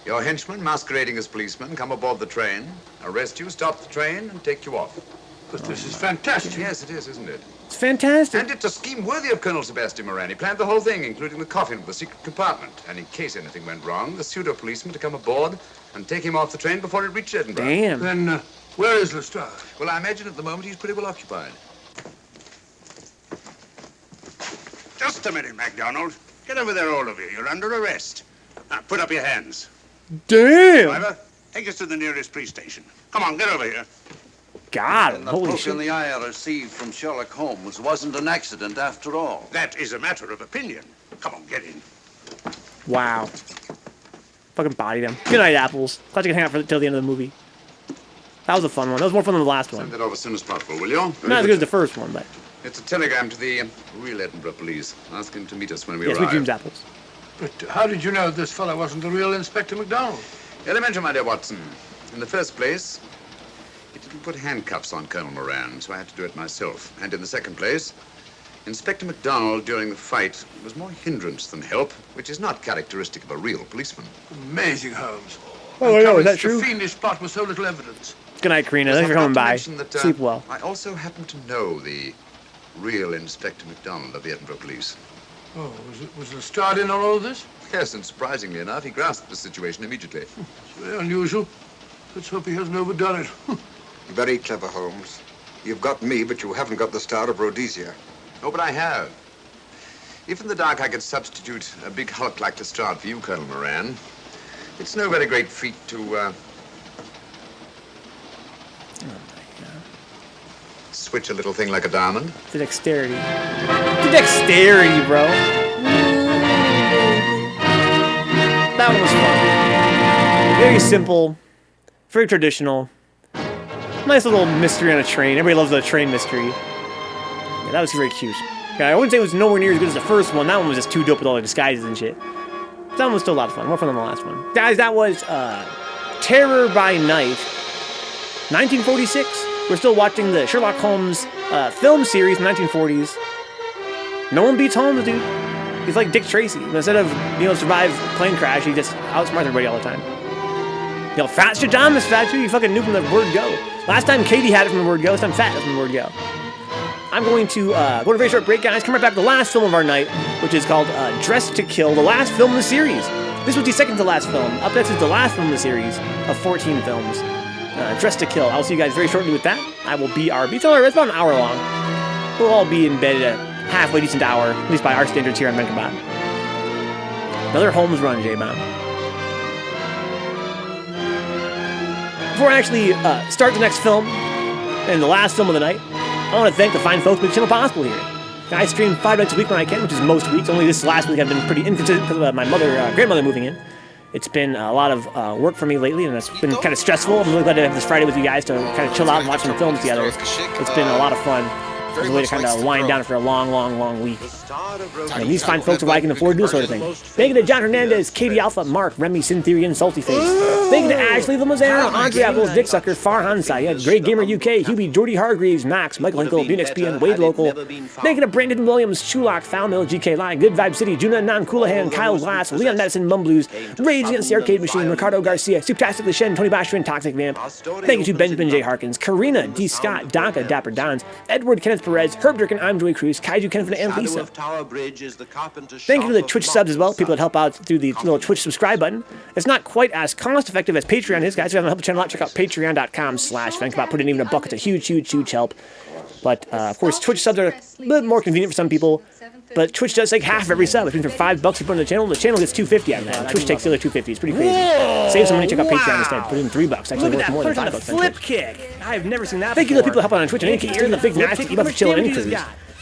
Speaker 6: Your henchmen, masquerading as policemen, come aboard the train, arrest you, stop the train, and take you off.
Speaker 9: But this is fantastic.
Speaker 6: Yes, it is, isn't it?
Speaker 1: It's fantastic.
Speaker 6: And it's a scheme worthy of Colonel Sebastian Moran. He planned the whole thing, including the coffin of the secret compartment. And in case anything went wrong, the pseudo-policeman to come aboard and take him off the train before it reached Edinburgh.
Speaker 1: Damn.
Speaker 9: Then where is Lestrade?
Speaker 6: Well, I imagine at the moment he's pretty well occupied.
Speaker 7: Just a minute, MacDonald. Get over there, all of you. You're under arrest. Now, put up your hands.
Speaker 1: Damn.
Speaker 7: Driver, take us to the nearest police station. Come on, get over here.
Speaker 1: got him.
Speaker 14: And the
Speaker 1: Holy
Speaker 14: poke
Speaker 1: shit.
Speaker 14: in the eye I received from Sherlock Holmes wasn't an accident after all.
Speaker 7: That is a matter of opinion. Come on, get in.
Speaker 1: Wow. Fucking bodied him. Good night, Apples. Glad you can hang out till the end of the movie. That was a fun one. That was more fun than the last one.
Speaker 6: Send that over as soon as possible, will you?
Speaker 1: Not as good as the first one, but...
Speaker 6: It's a telegram to the real Edinburgh police, asking to meet us when we
Speaker 1: Yeah,
Speaker 6: arrive.
Speaker 1: sweet dreams, Apples.
Speaker 9: But how did you know this fellow wasn't the real Inspector MacDonald?
Speaker 6: Elementary, my dear Watson. In the first place, he didn't put handcuffs on Colonel Moran, so I had to do it myself. And in the second place, Inspector MacDonald during the fight was more hindrance than help, which is not characteristic of a real policeman.
Speaker 9: Amazing, Holmes.
Speaker 1: Oh, I know, is that
Speaker 9: Uncovers
Speaker 1: true?
Speaker 9: The fiendish plot with so little evidence.
Speaker 1: Good night, Karina. Thanks for coming by. Sleep well.
Speaker 6: I also happen to know the real Inspector MacDonald of the Edinburgh Police.
Speaker 9: Oh, was Lestrade in on all of this?
Speaker 6: Yes, and surprisingly enough, he grasped the situation immediately.
Speaker 9: It's very unusual. Let's hope he hasn't overdone it.
Speaker 10: Very clever, Holmes. You've got me, but you haven't got the Star of Rhodesia.
Speaker 6: Oh, but I have. If in the dark I could substitute a big hulk like Lestrade for you, Colonel Moran, it's no very great feat to, switch a little thing like a diamond.
Speaker 1: The dexterity. The dexterity, bro. That one was fun. Very simple. Very traditional. Nice little mystery on a train. Everybody loves the train mystery. Yeah, that was very cute. Okay, I wouldn't say it was nowhere near as good as the first one. That one was just too dope with all the disguises and shit. That one was still a lot of fun. More fun than the last one. Guys, that was Terror by Night, 1946. We're still watching the Sherlock Holmes film series in the 1940s. No one beats Holmes, dude. He's like Dick Tracy. Instead of, survive plane crash, he just outsmarts everybody all the time. Fat's Shadamas, Fat, you fucking knew from the word go. Last time Katie had it from the word go, this time Fat has from the word go. I'm going to go to a very short break, guys. Come right back to the last film of our night, which is called Dressed to Kill, the last film in the series. This was the second to last film. Up next is the last film in the series of 14 films. Dressed to Kill. I'll see you guys very shortly with that. I will BRB. It's about an hour long. We'll all be in bed at a halfway decent hour, at least by our standards here on Vencabot. Another Holmes run, J-Bomb. Before I actually start the next film, and the last film of the night, I want to thank the fine folks who make the channel possible here. I stream 5 nights a week when I can, which is most weeks. Only this last week I've been pretty inconsistent because of my grandmother moving in. It's been a lot of work for me lately, and it's been kind of stressful. I'm really glad to have this Friday with you guys to kind of chill out and watch some films together. It's been a lot of fun. It's a way to kind of wind down after a long week. And these fine folks are why I can afford to do this sort of thing. Thank you to John Hernandez, Katie Alpha, Mark, Remy, Syntheria, and Salty Face. Thank you to Ashley Lamazera, Andre Apples, Dick Sucker, Farhan Syed, Great Gamer UK, Hubie, Jordy Hargreaves, Max, Michael Hinkle, BNXP, and Wade Local. Thank you to Brandon Williams, Chulak, Foulmill, GK Lie, Good Vibe City, Juna Nan Coolahan, Kyle Glass, Leon Madison, Mumblues, Rage Against the Arcade Machine, Ricardo Garcia, Suptastically Shen, Tony Bashir, and Toxic Vamp. Thank you to Benjamin J. Harkins, Karina, D. Scott, Donka, Dapper Dons, Edward Kenneth Perez, Herb Durkin, I'm Joey Cruz, Kaiju Kenneth, and Lisa. Thank you to the Twitch subs as well, people that help out through the little Twitch subscribe button. It's not quite as cost effective as Patreon is, guys. If you haven't helped the channel out, check out patreon.com/Vencabot. Put in even a buck. It's a huge help. But, of course, Twitch subs are a bit more convenient for some people. But Twitch does take half every sub. Between for $5 you put in the channel gets $2.50 out of that. Twitch takes the other $2.50. It's pretty crazy. Save some money, check out Patreon instead. Put in $3. Actually worth more than $5. Flip kick. I've never seen that. Thank you to the people that help out on Twitch. And you're the big nasty ebuff chilling and cruise.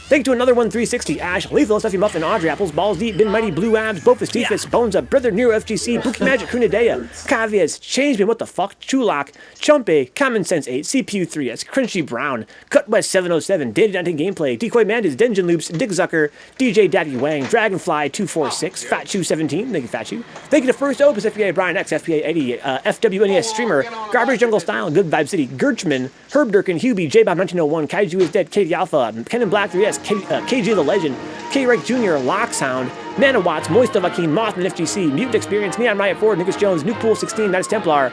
Speaker 1: Thank you to another 1-360, Ash, Lethal, Stuffy Muffin, Audrey Apples, Balls Deep, Bin Mighty, Blue Abs, Bofus, Defus, Bones Up, Brother Nero, FGC, Buki Magic, Krunadea, Cavias, Change Me, What the Fuck, Chulak, Chumpe, Common Sense 8, CPU 3S, Crunchy Brown, Cut West 707, Data Dante Gameplay, Decoy Mandis, Dungeon Loops, Dick Zucker, DJ Daddy Wang, Dragonfly 246, Fat Chew 17, thank you Fat Chew. Thank you to First Opus, FPA Brian X, FPA Eddie, FWNES Streamer, Garbage Jungle Style, Good Vibe City, Gerchman, Herb Durkin, Hubie, J-Bomb 1901, Kaiju is Dead, Katie Alpha, Ken and Black 3S, KG the Legend, K-Rex Jr., Locksound, Nanowatts, Moist of Akeem, Mothman FGC, Mutant Experience, Neon Riot 4, Nicholas Jones, Nuke Pool 16, Nice Templar,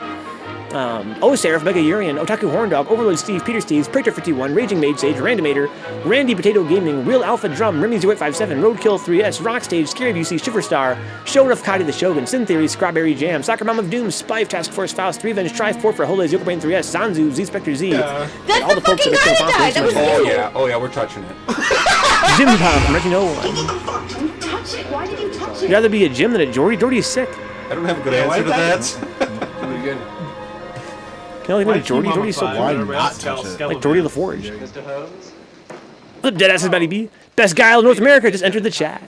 Speaker 1: Oserif, Mega Urian, Otaku Horndog, Overload Steve, Peter Steves, Praetor 51, Raging Mage Sage, Randomator, Randy Potato Gaming, Real Alpha Drum, Remy 0857, Roadkill 3S, Rockstage, Scary BC, Shiverstar, Shogun of Kadi the Shogun, Sin Theory, Strawberry Jam, Soccer Mom of Doom, Spive, Task Force Faust, 3 Venge, Tri-Sport for Holes, Yokobrain 3S, Sanzu, Z Spectre Z, and all the folks that make it possible.
Speaker 15: Oh yeah, we're touching it.
Speaker 1: Jim Tom from 1901.
Speaker 16: Touch it. Why did you touch
Speaker 1: You'd rather be a Jim than a Jordy? Jordy's sick.
Speaker 15: I don't have a good answer to that.
Speaker 9: Pretty good.
Speaker 1: You know, like Jordy. Jordy's so
Speaker 15: Why
Speaker 1: cool.
Speaker 15: not touch it?
Speaker 1: Like Jordy LaForge.
Speaker 5: Mr. Holmes?
Speaker 1: What's up, Deadass Matty B? Best guy in North America just entered the chat.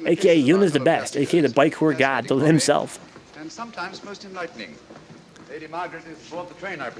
Speaker 1: AKA Yuna's the best. AKA the bike whore god himself.
Speaker 6: And sometimes most enlightening. Lady Margaret has bought the train, I presume.